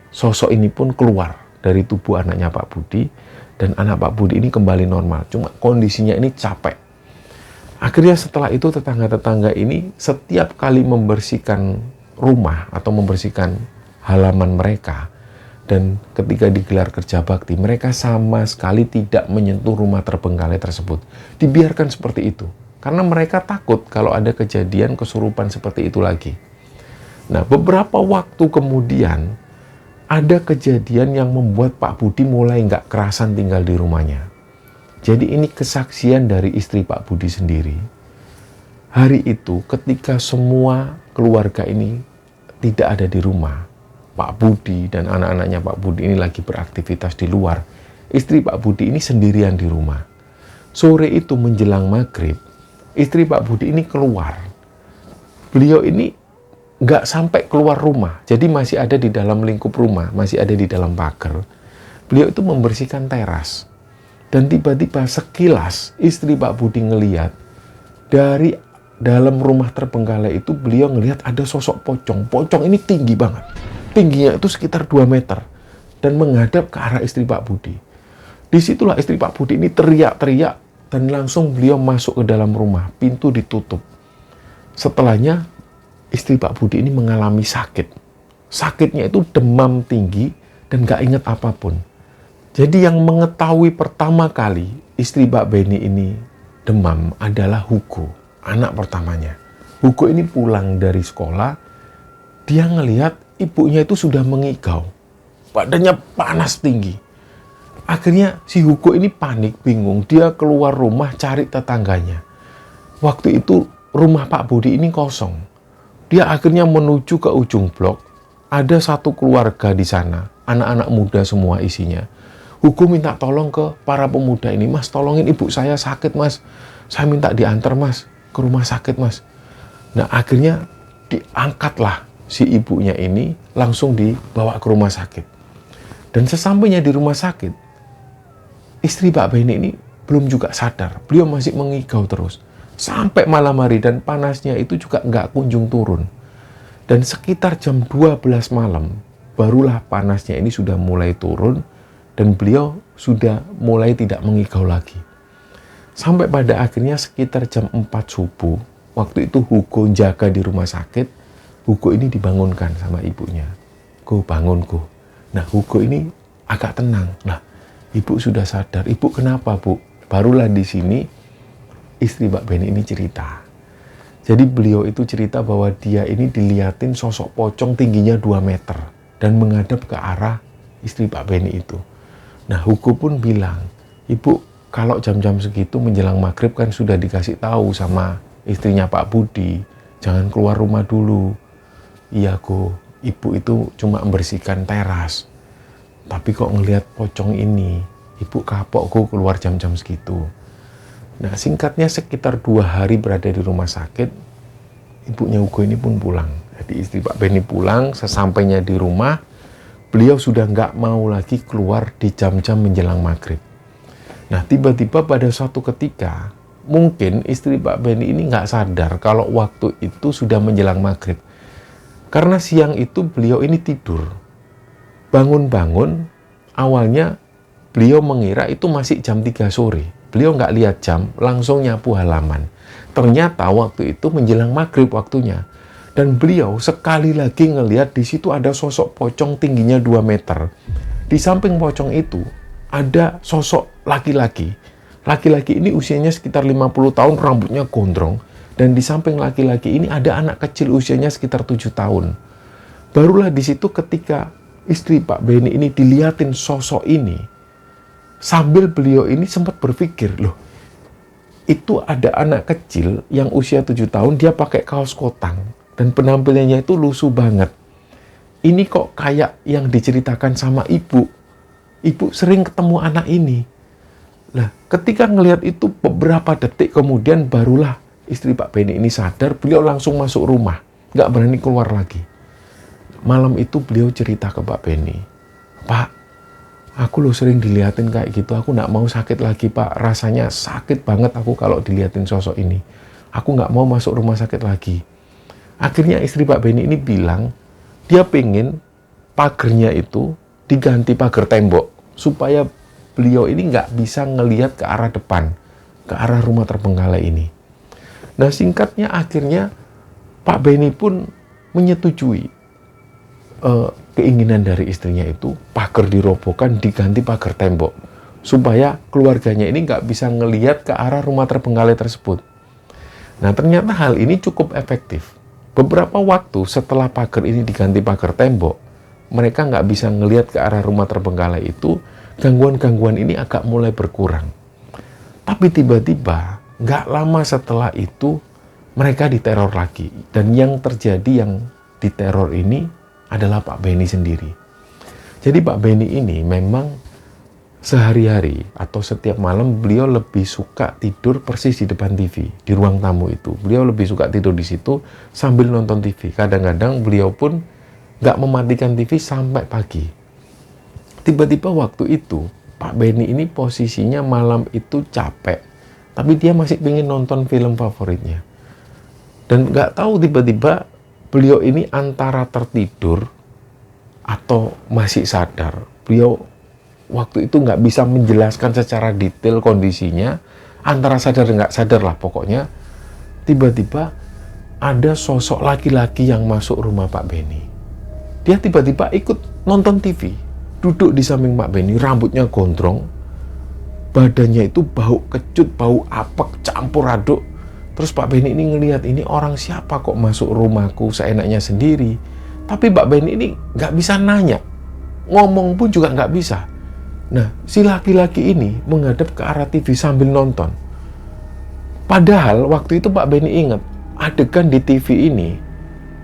sosok ini pun keluar dari tubuh anaknya Pak Budi, dan anak Pak Budi ini kembali normal. Cuma kondisinya ini capek. Akhirnya setelah itu tetangga-tetangga ini setiap kali membersihkan rumah atau membersihkan halaman mereka, dan ketika digelar kerja bakti, mereka sama sekali tidak menyentuh rumah terbengkalai tersebut. Dibiarkan seperti itu. Karena mereka takut kalau ada kejadian kesurupan seperti itu lagi. Nah, beberapa waktu kemudian, ada kejadian yang membuat Pak Budi mulai nggak kerasan tinggal di rumahnya. Jadi ini kesaksian dari istri Pak Budi sendiri. Hari itu ketika semua keluarga ini tidak ada di rumah, Pak Budi dan anak-anaknya Pak Budi ini lagi beraktivitas di luar. Istri Pak Budi ini sendirian di rumah. Sore itu menjelang maghrib, istri Pak Budi ini keluar. Beliau ini nggak sampai keluar rumah, jadi masih ada di dalam lingkup rumah, masih ada di dalam pagar. Beliau itu membersihkan teras. Dan tiba-tiba sekilas istri Pak Budi ngeliat dari dalam rumah terbengkalai itu, beliau ngelihat ada sosok pocong. Pocong ini tinggi banget. Tingginya itu sekitar 2 meter. Dan menghadap ke arah istri Pak Budi. Disitulah istri Pak Budi ini teriak-teriak. Dan langsung beliau masuk ke dalam rumah. Pintu ditutup. Setelahnya, istri Pak Budi ini mengalami sakit. Sakitnya itu demam tinggi dan gak ingat apapun. Jadi yang mengetahui pertama kali istri Pak Beni ini demam adalah Hugo, anak pertamanya. Hugo ini pulang dari sekolah, dia ngelihat ibunya itu sudah mengigau. Badannya panas tinggi. Akhirnya si Hugo ini panik, bingung. Dia keluar rumah cari tetangganya. Waktu itu rumah Pak Budi ini kosong. Dia akhirnya menuju ke ujung blok. Ada satu keluarga di sana, anak-anak muda semua isinya. Hugo minta tolong ke para pemuda ini, Mas, tolongin ibu saya sakit, Mas. Saya minta diantar, Mas, ke rumah sakit, Mas. Nah, akhirnya diangkatlah si ibunya ini, langsung dibawa ke rumah sakit. Dan sesampainya di rumah sakit, istri Pak Beni ini belum juga sadar. Beliau masih mengigau terus. Sampai malam hari, dan panasnya itu juga nggak kunjung turun. Dan sekitar jam 12 malam, barulah panasnya ini sudah mulai turun, dan beliau sudah mulai tidak mengigau lagi. Sampai pada akhirnya sekitar jam 4 subuh, waktu itu Hugo jaga di rumah sakit, Hugo ini dibangunkan sama ibunya. Go, bangun, Go. Nah, Hugo ini agak tenang. Nah, ibu sudah sadar. Ibu kenapa, Bu? Barulah di sini istri Pak Beni ini cerita. Jadi beliau itu cerita bahwa dia ini dilihatin sosok pocong tingginya 2 meter dan menghadap ke arah istri Pak Beni itu. Nah, Hugo pun bilang, Ibu, kalau jam-jam segitu menjelang maghrib kan sudah dikasih tahu sama istrinya Pak Budi, jangan keluar rumah dulu. Iya, Go, Ibu itu cuma membersihkan teras. Tapi kok ngelihat pocong ini, Ibu kapok, Go, keluar jam-jam segitu. Nah, singkatnya sekitar 2 hari berada di rumah sakit, ibunya Hugo ini pun pulang. Jadi istri Pak Beni pulang, sesampainya di rumah, beliau sudah nggak mau lagi keluar di jam-jam menjelang maghrib. Nah, tiba-tiba pada suatu ketika, mungkin istri Pak Beni ini nggak sadar kalau waktu itu sudah menjelang maghrib. Karena siang itu beliau ini tidur. Bangun-bangun, awalnya beliau mengira itu masih jam 3 sore. Beliau nggak lihat jam, langsung nyapu halaman. Ternyata waktu itu menjelang maghrib waktunya. Dan beliau sekali lagi ngelihat di situ ada sosok pocong tingginya 2 meter. Di samping pocong itu ada sosok laki-laki. Laki-laki ini usianya sekitar 50 tahun, rambutnya gondrong. Dan di samping laki-laki ini ada anak kecil usianya sekitar 7 tahun. Barulah di situ ketika istri Pak Beni ini dilihatin sosok ini, Sambil beliau ini sempat berpikir, loh, itu ada anak kecil yang usia 7 tahun, dia pakai kaos kotang, dan penampilannya itu lusuh banget. Ini kok kayak yang diceritakan sama ibu. Ibu sering ketemu anak ini. Nah, ketika ngelihat itu beberapa detik kemudian barulah istri Pak Beni ini sadar, beliau langsung masuk rumah. Nggak berani keluar lagi. Malam itu beliau cerita ke Pak Beni, "Pak, aku loh sering diliatin kayak gitu, aku nggak mau sakit lagi, Pak. Rasanya sakit banget aku kalau diliatin sosok ini. Aku nggak mau masuk rumah sakit lagi." Akhirnya istri Pak Beni ini bilang, dia pengen pagernya itu diganti pagar tembok, supaya beliau ini nggak bisa ngelihat ke arah depan, ke arah rumah terbengkalai ini. Nah, singkatnya akhirnya Pak Beni pun menyetujui keinginan dari istrinya itu, pagar dirobohkan, diganti pagar tembok, supaya keluarganya ini nggak bisa ngelihat ke arah rumah terbengkalai tersebut. Nah, ternyata hal ini cukup efektif. Beberapa waktu setelah pagar ini diganti pagar tembok, mereka nggak bisa ngelihat ke arah rumah terbengkalai itu, gangguan-gangguan ini agak mulai berkurang. Tapi tiba-tiba, nggak lama setelah itu, mereka diteror lagi. Dan yang terjadi, yang diteror ini adalah Pak Beni sendiri. Jadi Pak Beni ini memang sehari-hari atau setiap malam beliau lebih suka tidur persis di depan TV, di ruang tamu itu. Beliau lebih suka tidur di situ sambil nonton TV. Kadang-kadang beliau pun nggak mematikan TV sampai pagi. Tiba-tiba waktu itu, Pak Beni ini posisinya malam itu capek, tapi dia masih pengen nonton film favoritnya. Dan nggak tahu tiba-tiba beliau ini antara tertidur atau masih sadar. Beliau waktu itu nggak bisa menjelaskan secara detail kondisinya, antara sadar dan nggak sadar lah pokoknya. Tiba-tiba ada sosok laki-laki yang masuk rumah Pak Beni. Dia tiba-tiba ikut nonton TV, duduk di samping Pak Beni, rambutnya gondrong, badannya itu bau kecut, bau apek, campur aduk. Terus Pak Beni ini ngelihat, ini orang siapa kok masuk rumahku seenaknya sendiri. Tapi Pak Beni ini nggak bisa nanya, ngomong pun juga nggak bisa. Nah, si laki-laki ini menghadap ke arah TV sambil nonton. Padahal waktu itu Pak Beni ingat, adegan di TV ini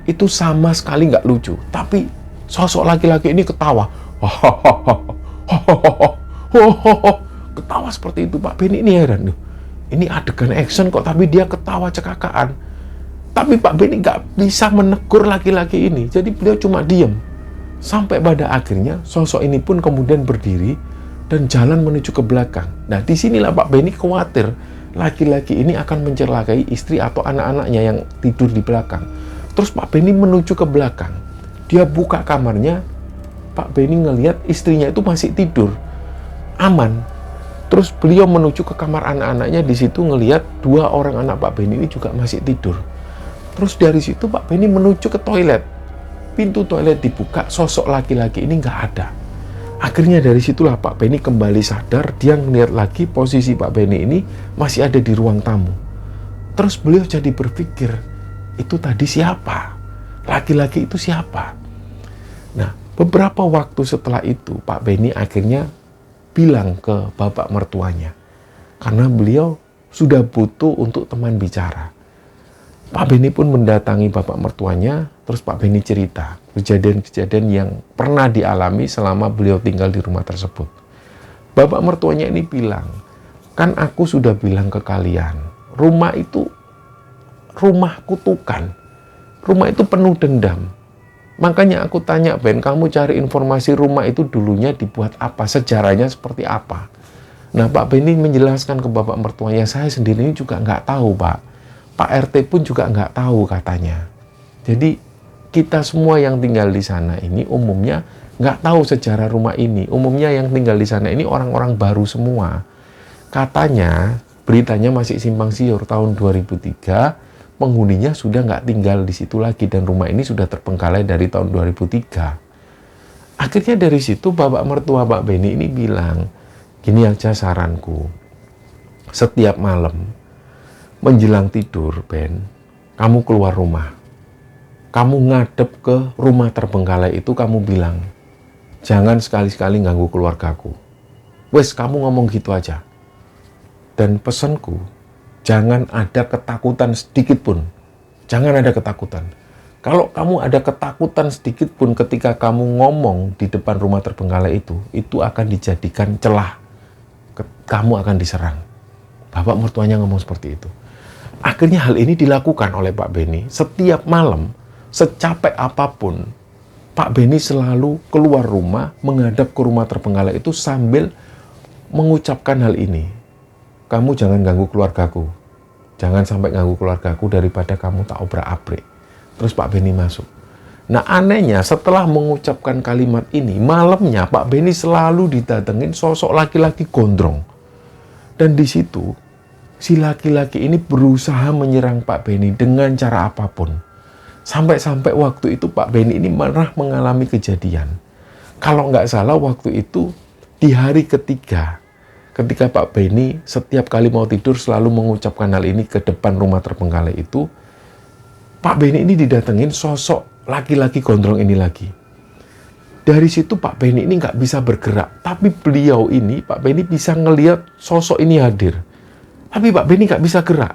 itu sama sekali nggak lucu. Tapi sosok laki-laki ini ketawa. Ketawa seperti itu. Pak Beni ini heran. Ini adegan action kok, tapi dia ketawa cekakaan. Tapi Pak Beni nggak bisa menegur laki-laki ini. Jadi beliau cuma diam. Sampai pada akhirnya sosok ini pun kemudian berdiri dan jalan menuju ke belakang. Nah, disinilah Pak Beni khawatir laki-laki ini akan mencelakai istri atau anak-anaknya yang tidur di belakang. Terus Pak Beni menuju ke belakang. Dia buka kamarnya. Pak Beni ngelihat istrinya itu masih tidur, aman. Terus beliau menuju ke kamar anak-anaknya, di situ ngelihat 2 orang anak Pak Beni ini juga masih tidur. Terus dari situ Pak Beni menuju ke toilet. Pintu toilet dibuka, sosok laki-laki ini nggak ada. Akhirnya dari situlah Pak Beni kembali sadar, dia ngelihat lagi posisi Pak Beni ini masih ada di ruang tamu. Terus beliau jadi berpikir, itu tadi siapa? Laki-laki itu siapa? Nah, beberapa waktu setelah itu Pak Beni akhirnya bilang ke bapak mertuanya, karena beliau sudah butuh untuk teman bicara. Pak Beni pun mendatangi bapak mertuanya, terus Pak Beni cerita kejadian-kejadian yang pernah dialami selama beliau tinggal di rumah tersebut. Bapak mertuanya ini bilang, kan aku sudah bilang ke kalian, rumah itu rumah kutukan, rumah itu penuh dendam. Makanya aku tanya, Ben, kamu cari informasi rumah itu dulunya dibuat apa, sejarahnya seperti apa. Nah, Pak Beni menjelaskan ke bapak mertuanya, saya sendiri ini juga nggak tahu, Pak. Pak RT pun juga nggak tahu katanya. Jadi, kita semua yang tinggal di sana ini umumnya nggak tahu sejarah rumah ini. Umumnya yang tinggal di sana ini orang-orang baru semua. Katanya, beritanya masih simpang siur, tahun 2003, penghuninya sudah nggak tinggal di situ lagi dan rumah ini sudah terbengkalai dari tahun 2003. Akhirnya dari situ bapak mertua Pak Beni ini bilang, gini aja saranku, setiap malam menjelang tidur, Ben, kamu keluar rumah, kamu ngadep ke rumah terbengkalai itu, kamu bilang, jangan sekali-sekali ganggu keluargaku. Wes, kamu ngomong gitu aja. Dan pesanku, jangan ada ketakutan sedikit pun. Jangan ada ketakutan. Kalau kamu ada ketakutan sedikit pun ketika kamu ngomong di depan rumah terbengkalai itu akan dijadikan celah. Kamu akan diserang. Bapak mertuanya ngomong seperti itu. Akhirnya hal ini dilakukan oleh Pak Beni. Setiap malam, secapek apapun, Pak Beni selalu keluar rumah, menghadap ke rumah terbengkalai itu sambil mengucapkan hal ini. Kamu jangan ganggu keluargaku. Jangan sampai ganggu keluargaku daripada kamu tak obrak-abrik. Terus Pak Beni masuk. Nah, anehnya setelah mengucapkan kalimat ini, malamnya Pak Beni selalu didatengin sosok laki-laki gondrong. Dan di situ, si laki-laki ini berusaha menyerang Pak Beni dengan cara apapun. Sampai-sampai waktu itu Pak Beni ini pernah mengalami kejadian. Kalau nggak salah waktu itu di hari ketiga, ketika Pak Beni setiap kali mau tidur selalu mengucapkan hal ini ke depan rumah terbengkalai itu, Pak Beni ini didatengin sosok laki-laki gondrong ini lagi. Dari situ Pak Beni ini nggak bisa bergerak, tapi beliau ini, Pak Beni bisa ngelihat sosok ini hadir. Tapi Pak Beni nggak bisa gerak.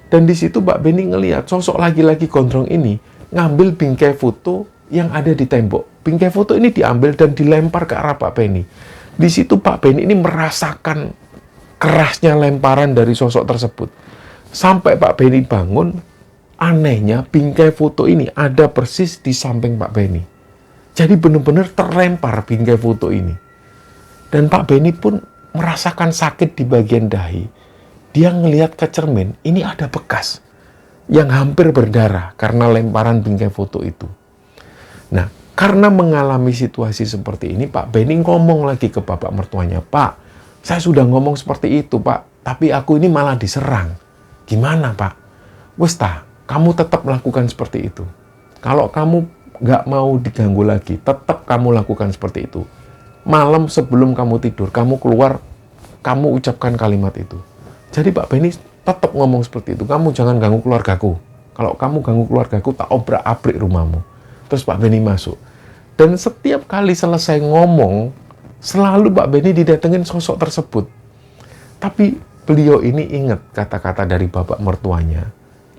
Dan di situ Pak Beni ngelihat sosok laki-laki gondrong ini ngambil bingkai foto yang ada di tembok. Bingkai foto ini diambil dan dilempar ke arah Pak Beni. Di situ Pak Beni ini merasakan kerasnya lemparan dari sosok tersebut. Sampai Pak Beni bangun, anehnya bingkai foto ini ada persis di samping Pak Beni. Jadi benar-benar terlempar bingkai foto ini. Dan Pak Beni pun merasakan sakit di bagian dahi. Dia ngelihat ke cermin, ini ada bekas yang hampir berdarah karena lemparan bingkai foto itu. Nah, karena mengalami situasi seperti ini, Pak Beni ngomong lagi ke bapak mertuanya, Pak, saya sudah ngomong seperti itu, Pak, tapi aku ini malah diserang. Gimana, Pak? Wes tah, kamu tetap melakukan seperti itu. Kalau kamu nggak mau diganggu lagi, tetap kamu lakukan seperti itu. Malam sebelum kamu tidur, kamu keluar, kamu ucapkan kalimat itu. Jadi Pak Beni tetap ngomong seperti itu. Kamu jangan ganggu keluargaku. Kalau kamu ganggu keluargaku, tak obrak-abrik rumahmu. Terus Pak Beni masuk. Dan setiap kali selesai ngomong, selalu Pak Beni didatengin sosok tersebut. Tapi beliau ini ingat kata-kata dari bapak mertuanya.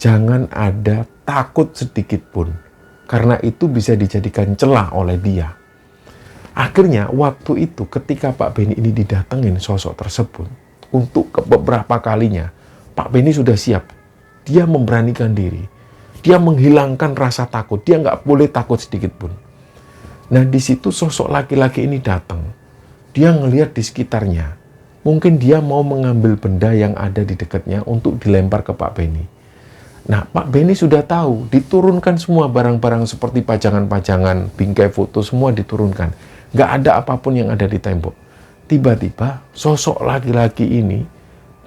Jangan ada takut sedikit pun. Karena itu bisa dijadikan celah oleh dia. Akhirnya waktu itu ketika Pak Beni ini didatengin sosok tersebut, untuk beberapa kalinya, Pak Beni sudah siap. Dia memberanikan diri. Dia menghilangkan rasa takut. Dia nggak boleh takut sedikit pun. Nah, di situ sosok laki-laki ini datang. Dia ngelihat di sekitarnya. Mungkin dia mau mengambil benda yang ada di dekatnya untuk dilempar ke Pak Beni. Nah, Pak Beni sudah tahu, diturunkan semua barang-barang seperti pajangan-pajangan, bingkai foto, semua diturunkan. Nggak ada apapun yang ada di tembok. Tiba-tiba, sosok laki-laki ini,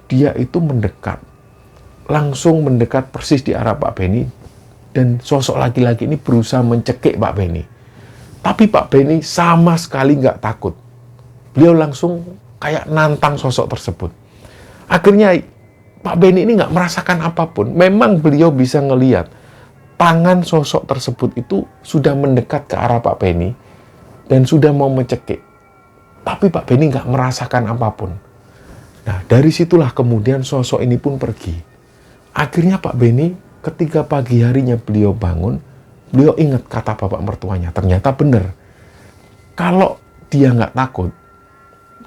dia itu mendekat. Langsung mendekat persis di arah Pak Beni. Dan sosok laki-laki ini berusaha mencekik Pak Beni. Tapi Pak Beni sama sekali nggak takut. Beliau langsung kayak nantang sosok tersebut. Akhirnya, Pak Beni ini nggak merasakan apapun. Memang beliau bisa ngelihat tangan sosok tersebut itu sudah mendekat ke arah Pak Beni dan sudah mau mencekik. Tapi Pak Beni nggak merasakan apapun. Nah, dari situlah kemudian sosok ini pun pergi. Akhirnya Pak Beni ketika pagi harinya beliau bangun, beliau ingat kata bapak mertuanya. Ternyata benar. Kalau dia nggak takut,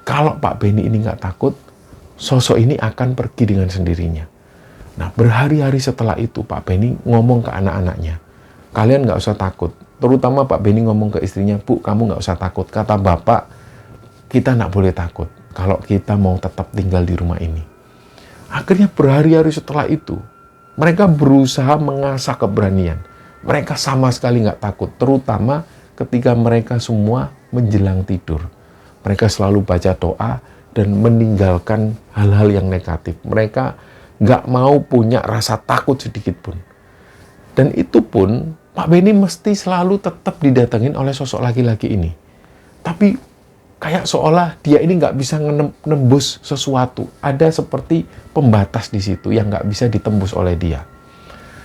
kalau Pak Beni ini nggak takut, sosok ini akan pergi dengan sendirinya. Nah, berhari-hari setelah itu, Pak Beni ngomong ke anak-anaknya, kalian nggak usah takut. Terutama Pak Beni ngomong ke istrinya, Bu, kamu nggak usah takut. Kata Bapak, kita nggak boleh takut kalau kita mau tetap tinggal di rumah ini. Akhirnya berhari-hari setelah itu, mereka berusaha mengasah keberanian. Mereka sama sekali nggak takut, terutama ketika mereka semua menjelang tidur. Mereka selalu baca doa, dan meninggalkan hal-hal yang negatif. Mereka nggak mau punya rasa takut sedikit pun. Dan itu pun Pak Beni mesti selalu tetap didatengin oleh sosok laki-laki ini. Tapi kayak seolah dia ini nggak bisa nembus sesuatu. Ada seperti pembatas di situ yang nggak bisa ditembus oleh dia.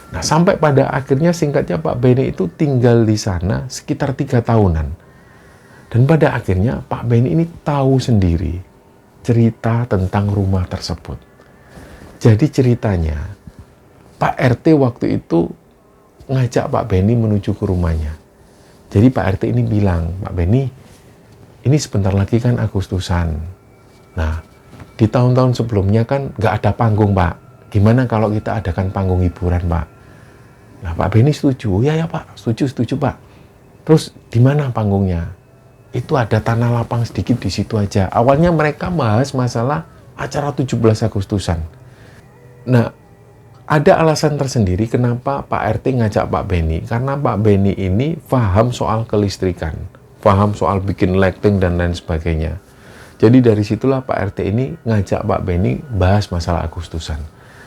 Nah, sampai pada akhirnya singkatnya Pak Beni itu tinggal di sana sekitar 3 tahunan. Dan pada akhirnya Pak Beni ini tahu sendiri cerita tentang rumah tersebut. Jadi ceritanya, Pak RT waktu itu ngajak Pak Beni menuju ke rumahnya. Jadi Pak RT ini bilang, Pak Beni, ini sebentar lagi kan Agustusan. Nah, di tahun-tahun sebelumnya kan nggak ada panggung, Pak. Gimana kalau kita adakan panggung hiburan, Pak? Nah, Pak Beni setuju. Ya Pak, setuju Pak. Terus di mana panggungnya? Itu ada tanah lapang sedikit di situ aja. Awalnya mereka bahas masalah acara 17 Agustusan. Nah, ada alasan tersendiri kenapa Pak RT ngajak Pak Beni. Karena Pak Beni ini paham soal kelistrikan, paham soal bikin lighting dan lain sebagainya. Jadi dari situlah Pak RT ini ngajak Pak Beni bahas masalah Agustusan.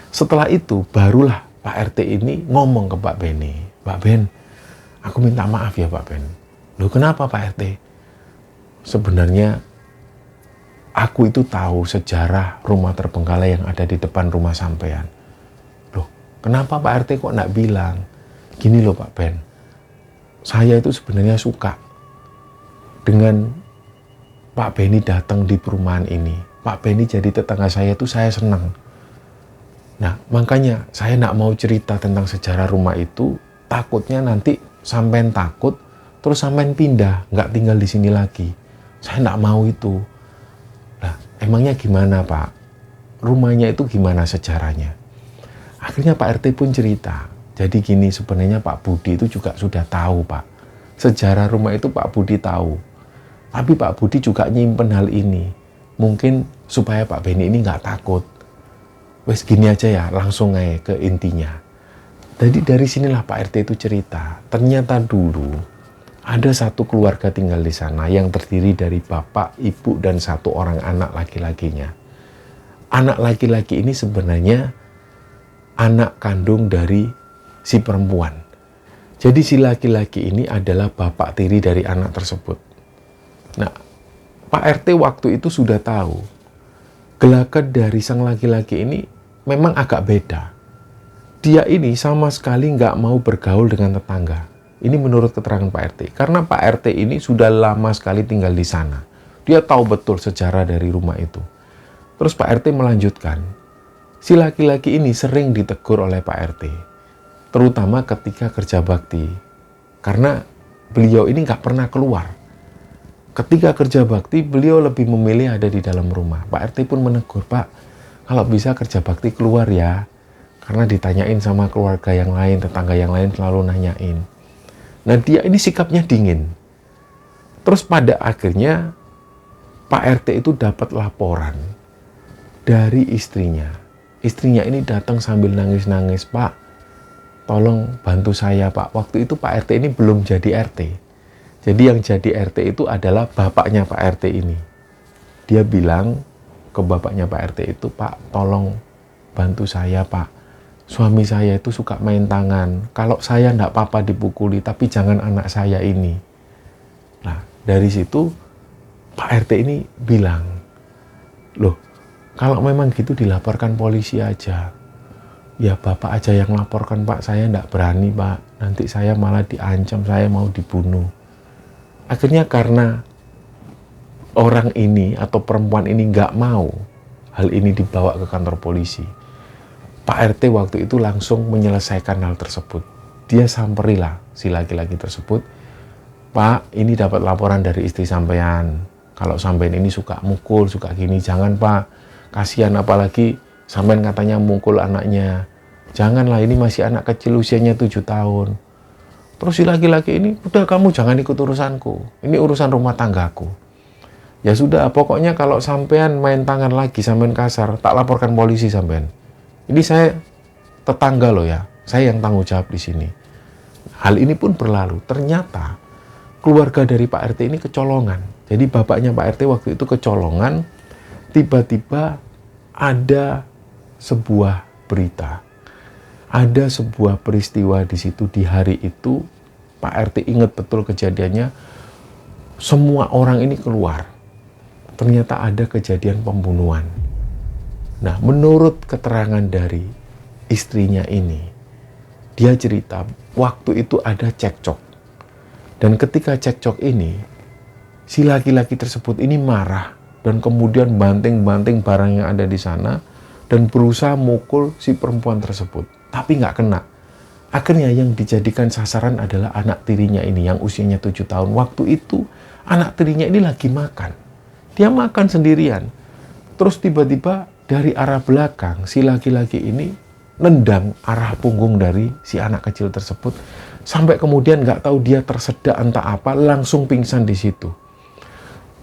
Setelah itu barulah Pak RT ini ngomong ke Pak Beni, Pak Ben, aku minta maaf ya Pak Ben. Loh kenapa Pak RT? Sebenarnya aku itu tahu sejarah rumah terbengkalai yang ada di depan rumah sampean. Loh, kenapa Pak RT kok nggak bilang? Gini loh Pak Ben, saya itu sebenarnya suka dengan Pak Beni datang di perumahan ini. Pak Beni jadi tetangga saya itu saya senang. Nah, makanya saya nggak mau cerita tentang sejarah rumah itu. Takutnya nanti sampean takut, terus sampean pindah, nggak tinggal di sini lagi. Saya nggak mau itu. Nah, emangnya gimana Pak? Rumahnya itu gimana sejarahnya? Akhirnya Pak RT pun cerita. Jadi gini, sebenarnya Pak Budi itu juga sudah tahu Pak. Sejarah rumah itu Pak Budi tahu. Tapi Pak Budi juga nyimpen hal ini. Mungkin supaya Pak Beni ini nggak takut. Wes gini aja ya, langsung aja ke intinya. Jadi dari sinilah Pak RT itu cerita. Ternyata dulu ada satu keluarga tinggal di sana yang terdiri dari bapak, ibu, dan satu orang anak laki-lakinya. Anak laki-laki ini sebenarnya anak kandung dari si perempuan. Jadi si laki-laki ini adalah bapak tiri dari anak tersebut. Nah, Pak RT waktu itu sudah tahu gelagat dari sang laki-laki ini memang agak beda. Dia ini sama sekali nggak mau bergaul dengan tetangga. Ini menurut keterangan Pak RT. Karena Pak RT ini sudah lama sekali tinggal di sana. Dia tahu betul sejarah dari rumah itu. Terus Pak RT melanjutkan, si laki-laki ini sering ditegur oleh Pak RT. Terutama ketika kerja bakti. Karena beliau ini nggak pernah keluar. Ketika kerja bakti, beliau lebih memilih ada di dalam rumah. Pak RT pun menegur, Pak, kalau bisa kerja bakti keluar ya. Karena ditanyain sama keluarga yang lain, tetangga yang lain selalu nanyain. Nah dia ini sikapnya dingin. Terus pada akhirnya Pak RT itu dapat laporan dari istrinya. Istrinya ini datang sambil nangis-nangis, Pak, tolong bantu saya Pak. Waktu itu Pak RT ini belum jadi RT. Jadi yang jadi RT itu adalah bapaknya Pak RT ini. Dia bilang ke bapaknya Pak RT itu, Pak, tolong bantu saya Pak. Suami saya itu suka main tangan. Kalau saya enggak apa-apa dipukuli, tapi jangan anak saya ini. Nah, dari situ Pak RT ini bilang, loh, kalau memang gitu dilaporkan polisi aja. Ya bapak aja yang laporkan Pak, saya enggak berani Pak. Nanti saya malah diancam, saya mau dibunuh. Akhirnya karena orang ini atau perempuan ini nggak mau hal ini dibawa ke kantor polisi, Pak RT waktu itu langsung menyelesaikan hal tersebut. Dia samperilah si laki-laki tersebut. Pak, ini dapat laporan dari istri sampean. Kalau sampean ini suka mukul, suka gini, jangan Pak. Kasihan apalagi sampean katanya mukul anaknya. Janganlah, ini masih anak kecil usianya 7 tahun. Terus si laki-laki ini, udah kamu jangan ikut urusanku. Ini urusan rumah tanggaku. Ya sudah, pokoknya kalau sampean main tangan lagi, sampean kasar, tak laporkan polisi sampean. Ini saya tetangga loh ya, saya yang tanggung jawab di sini. Hal ini pun berlalu. Ternyata keluarga dari Pak RT ini kecolongan. Jadi bapaknya Pak RT waktu itu kecolongan. Tiba-tiba ada sebuah berita, ada sebuah peristiwa di situ di hari itu. Pak RT ingat betul kejadiannya. Semua orang ini keluar. Ternyata ada kejadian pembunuhan. Nah, menurut keterangan dari istrinya ini, dia cerita waktu itu ada cekcok. Dan ketika cekcok ini, si laki-laki tersebut ini marah. dan kemudian banting-banting barang yang ada di sana dan berusaha mukul si perempuan tersebut. Tapi nggak kena. Akhirnya yang dijadikan sasaran adalah anak tirinya ini yang usianya 7 tahun. Waktu itu anak tirinya ini lagi makan. Dia makan sendirian. Terus tiba-tiba dari arah belakang si laki-laki ini nendang arah punggung dari si anak kecil tersebut. Sampai kemudian nggak tahu dia tersedak entah apa, langsung pingsan di situ.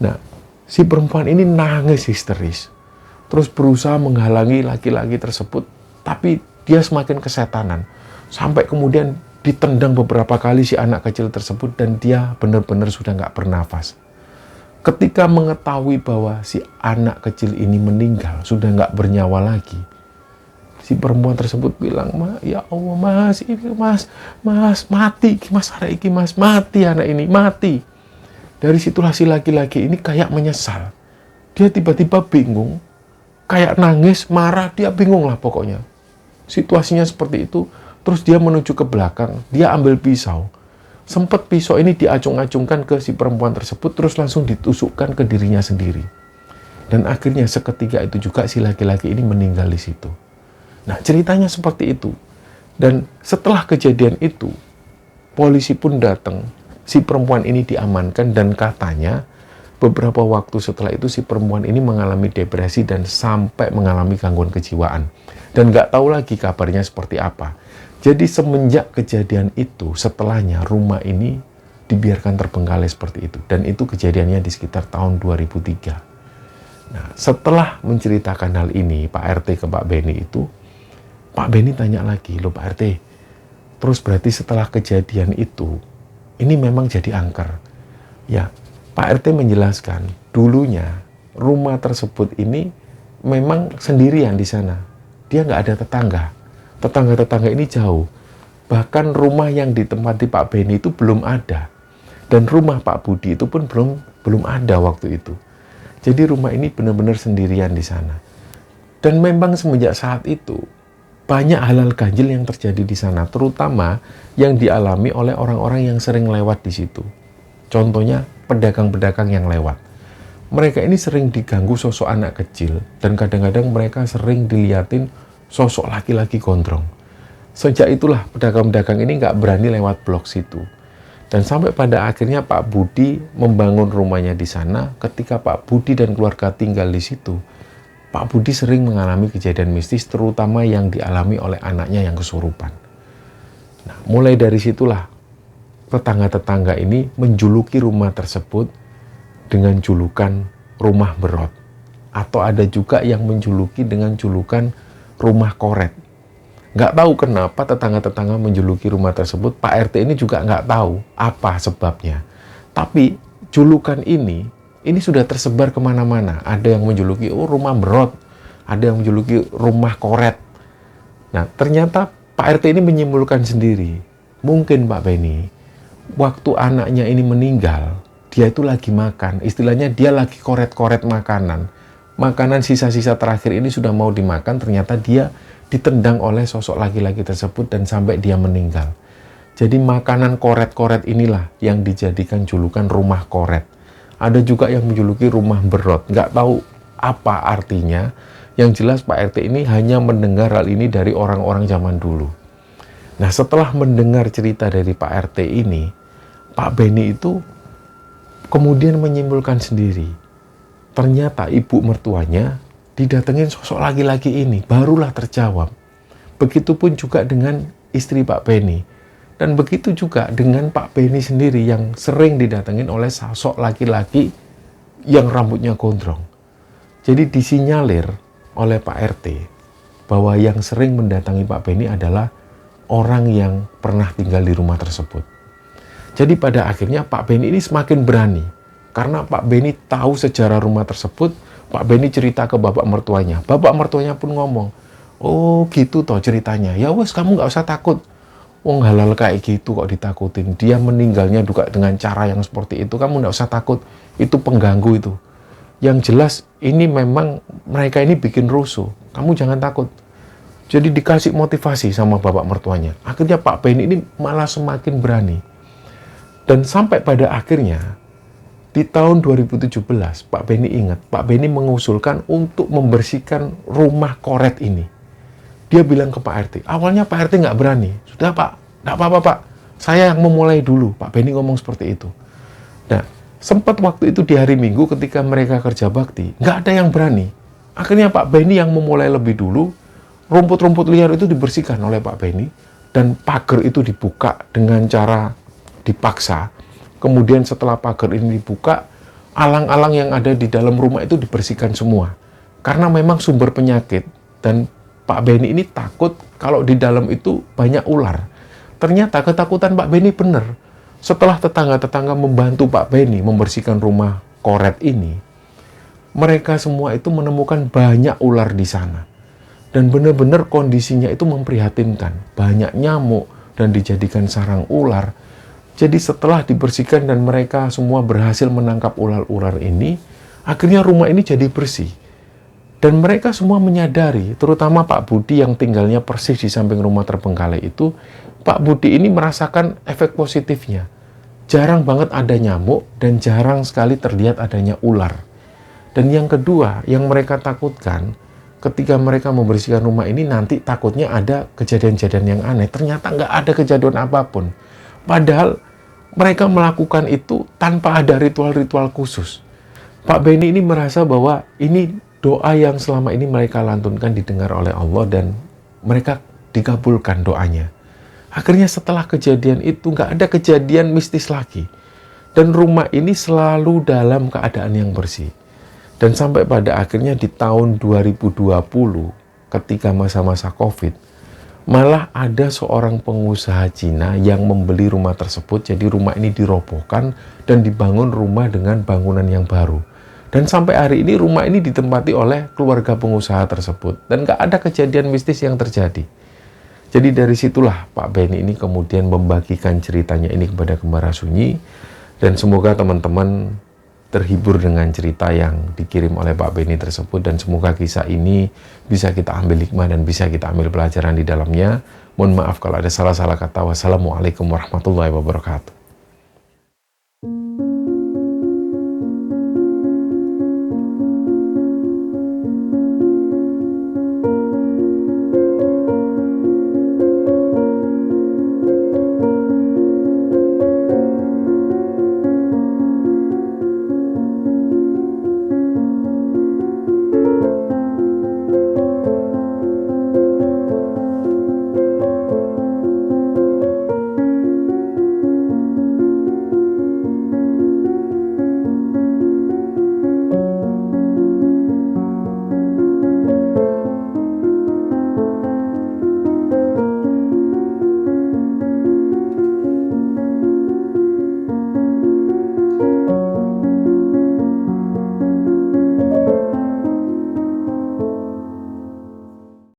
Nah, si perempuan ini nangis histeris. Terus berusaha menghalangi laki-laki tersebut, tapi dia semakin kesetanan. Sampai kemudian ditendang beberapa kali si anak kecil tersebut dan dia benar-benar sudah nggak bernafas. Ketika mengetahui bahwa si anak kecil ini meninggal, sudah nggak bernyawa lagi, si perempuan tersebut bilang, ya Allah mas, ini mas mati, mas hari ini mas mati, anak ini mati. Dari situlah si laki-laki ini kayak menyesal. Dia tiba-tiba bingung, kayak nangis, marah, dia bingung lah pokoknya. Situasinya seperti itu, terus dia menuju ke belakang, dia ambil pisau. Sempat pisau ini diacung-acungkan ke si perempuan tersebut, terus langsung ditusukkan ke dirinya sendiri. Dan akhirnya seketika itu juga si laki-laki ini meninggal di situ. Nah, ceritanya seperti itu. Dan setelah kejadian itu, polisi pun datang. Si perempuan ini diamankan dan katanya beberapa waktu setelah itu si perempuan ini mengalami depresi dan sampai mengalami gangguan kejiwaan. Dan nggak tahu lagi kabarnya seperti apa. Jadi semenjak kejadian itu, setelahnya rumah ini dibiarkan terbengkalai seperti itu. Dan itu kejadiannya di sekitar tahun 2003. Nah, setelah menceritakan hal ini, Pak RT ke Pak Beni itu, Pak Beni tanya lagi, loh Pak RT, terus berarti setelah kejadian itu, ini memang jadi angker. Ya, Pak RT menjelaskan, dulunya rumah tersebut ini memang sendirian di sana. Dia nggak ada tetangga. Tetangga-tetangga ini jauh. Bahkan rumah yang ditempati Pak Beni itu belum ada. Dan rumah Pak Budi itu pun belum ada waktu itu. Jadi rumah ini benar-benar sendirian di sana. Dan memang semenjak saat itu, banyak hal-hal ganjil yang terjadi di sana, terutama yang dialami oleh orang-orang yang sering lewat di situ. Contohnya, pedagang-pedagang yang lewat. Mereka ini sering diganggu sosok anak kecil, dan kadang-kadang mereka sering dilihatin sosok laki-laki gondrong. Sejak itulah pedagang-pedagang ini nggak berani lewat blok situ. Dan sampai pada akhirnya Pak Budi membangun rumahnya di sana. Ketika Pak Budi dan keluarga tinggal di situ, Pak Budi sering mengalami kejadian mistis, terutama yang dialami oleh anaknya yang kesurupan. Nah, mulai dari situlah tetangga-tetangga ini menjuluki rumah tersebut dengan julukan rumah berot. Atau ada juga yang menjuluki dengan julukan rumah koret. Nggak tahu kenapa tetangga-tetangga menjuluki rumah tersebut. Pak RT ini juga nggak tahu apa sebabnya. Tapi julukan ini sudah tersebar kemana-mana. Ada yang menjuluki rumah berot, ada yang menjuluki rumah koret. Nah, ternyata Pak RT ini menyimpulkan sendiri. Mungkin Pak Beni, waktu anaknya ini meninggal, dia itu lagi makan. Istilahnya dia lagi koret-koret makanan. Makanan sisa-sisa terakhir ini sudah mau dimakan, ternyata dia ditendang oleh sosok laki-laki tersebut dan sampai dia meninggal. Jadi makanan koret-koret inilah yang dijadikan julukan rumah koret. Ada juga yang menjuluki rumah berot. Nggak tahu apa artinya. Yang jelas Pak RT ini hanya mendengar hal ini dari orang-orang zaman dulu. Nah, setelah mendengar cerita dari Pak RT ini, Pak Beni itu kemudian menyimpulkan sendiri. Ternyata ibu mertuanya didatengin sosok laki-laki ini, barulah terjawab. Begitupun juga dengan istri Pak Beni. Dan begitu juga dengan Pak Beni sendiri yang sering didatengin oleh sosok laki-laki yang rambutnya gondrong. Jadi disinyalir oleh Pak RT bahwa yang sering mendatangi Pak Beni adalah orang yang pernah tinggal di rumah tersebut. Jadi pada akhirnya Pak Beni ini semakin berani. Karena Pak Beni tahu sejarah rumah tersebut, Pak Beni cerita ke bapak mertuanya. Bapak mertuanya pun ngomong, oh gitu toh ceritanya. Ya wes, kamu nggak usah takut. Wong halal kayak gitu kok ditakutin. Dia meninggalnya juga dengan cara yang seperti itu. Kamu nggak usah takut. Itu pengganggu itu. Yang jelas ini memang mereka ini bikin rusuh. Kamu jangan takut. Jadi dikasih motivasi sama bapak mertuanya. Akhirnya Pak Beni ini malah semakin berani. Dan sampai pada akhirnya Di tahun 2017, Pak Beni ingat, Pak Beni mengusulkan untuk membersihkan rumah koret ini. Dia bilang ke Pak RT, awalnya Pak RT nggak berani. Sudah Pak, nggak apa-apa Pak, saya yang memulai dulu. Pak Beni ngomong seperti itu. Nah, sempat waktu itu di hari Minggu ketika mereka kerja bakti, nggak ada yang berani. Akhirnya Pak Beni yang memulai lebih dulu, rumput-rumput liar itu dibersihkan oleh Pak Beni, dan pagar itu dibuka dengan cara dipaksa. Kemudian setelah pagar ini dibuka, alang-alang yang ada di dalam rumah itu dibersihkan semua. Karena memang sumber penyakit, dan Pak Beni ini takut kalau di dalam itu banyak ular. Ternyata ketakutan Pak Beni benar. Setelah tetangga-tetangga membantu Pak Beni membersihkan rumah koret ini, mereka semua itu menemukan banyak ular di sana. Dan benar-benar kondisinya itu memprihatinkan. Banyak nyamuk dan dijadikan sarang ular. Jadi setelah dibersihkan dan mereka semua berhasil menangkap ular-ular ini, akhirnya rumah ini jadi bersih. Dan mereka semua menyadari, terutama Pak Budi yang tinggalnya persis di samping rumah terbengkalai itu, Pak Budi ini merasakan efek positifnya. Jarang banget ada nyamuk dan jarang sekali terlihat adanya ular. Dan yang kedua, yang mereka takutkan, ketika mereka membersihkan rumah ini nanti takutnya ada kejadian-kejadian yang aneh. Ternyata nggak ada kejadian apapun. Padahal mereka melakukan itu tanpa ada ritual-ritual khusus. Pak Beni ini merasa bahwa ini doa yang selama ini mereka lantunkan didengar oleh Allah dan mereka dikabulkan doanya. Akhirnya setelah kejadian itu nggak ada kejadian mistis lagi. Dan rumah ini selalu dalam keadaan yang bersih. Dan sampai pada akhirnya di tahun 2020 ketika masa-masa COVID, malah ada seorang pengusaha Cina yang membeli rumah tersebut. Jadi rumah ini dirobohkan dan dibangun rumah dengan bangunan yang baru. Dan sampai hari ini rumah ini ditempati oleh keluarga pengusaha tersebut. Dan nggak ada kejadian mistis yang terjadi. Jadi dari situlah Pak Beni ini kemudian membagikan ceritanya ini kepada Gembala Sunyi. Dan semoga teman-teman terhibur dengan cerita yang dikirim oleh Pak Beni tersebut, dan semoga kisah ini bisa kita ambil hikmah dan bisa kita ambil pelajaran di dalamnya. Mohon maaf kalau ada salah-salah kata. Wassalamualaikum warahmatullahi wabarakatuh.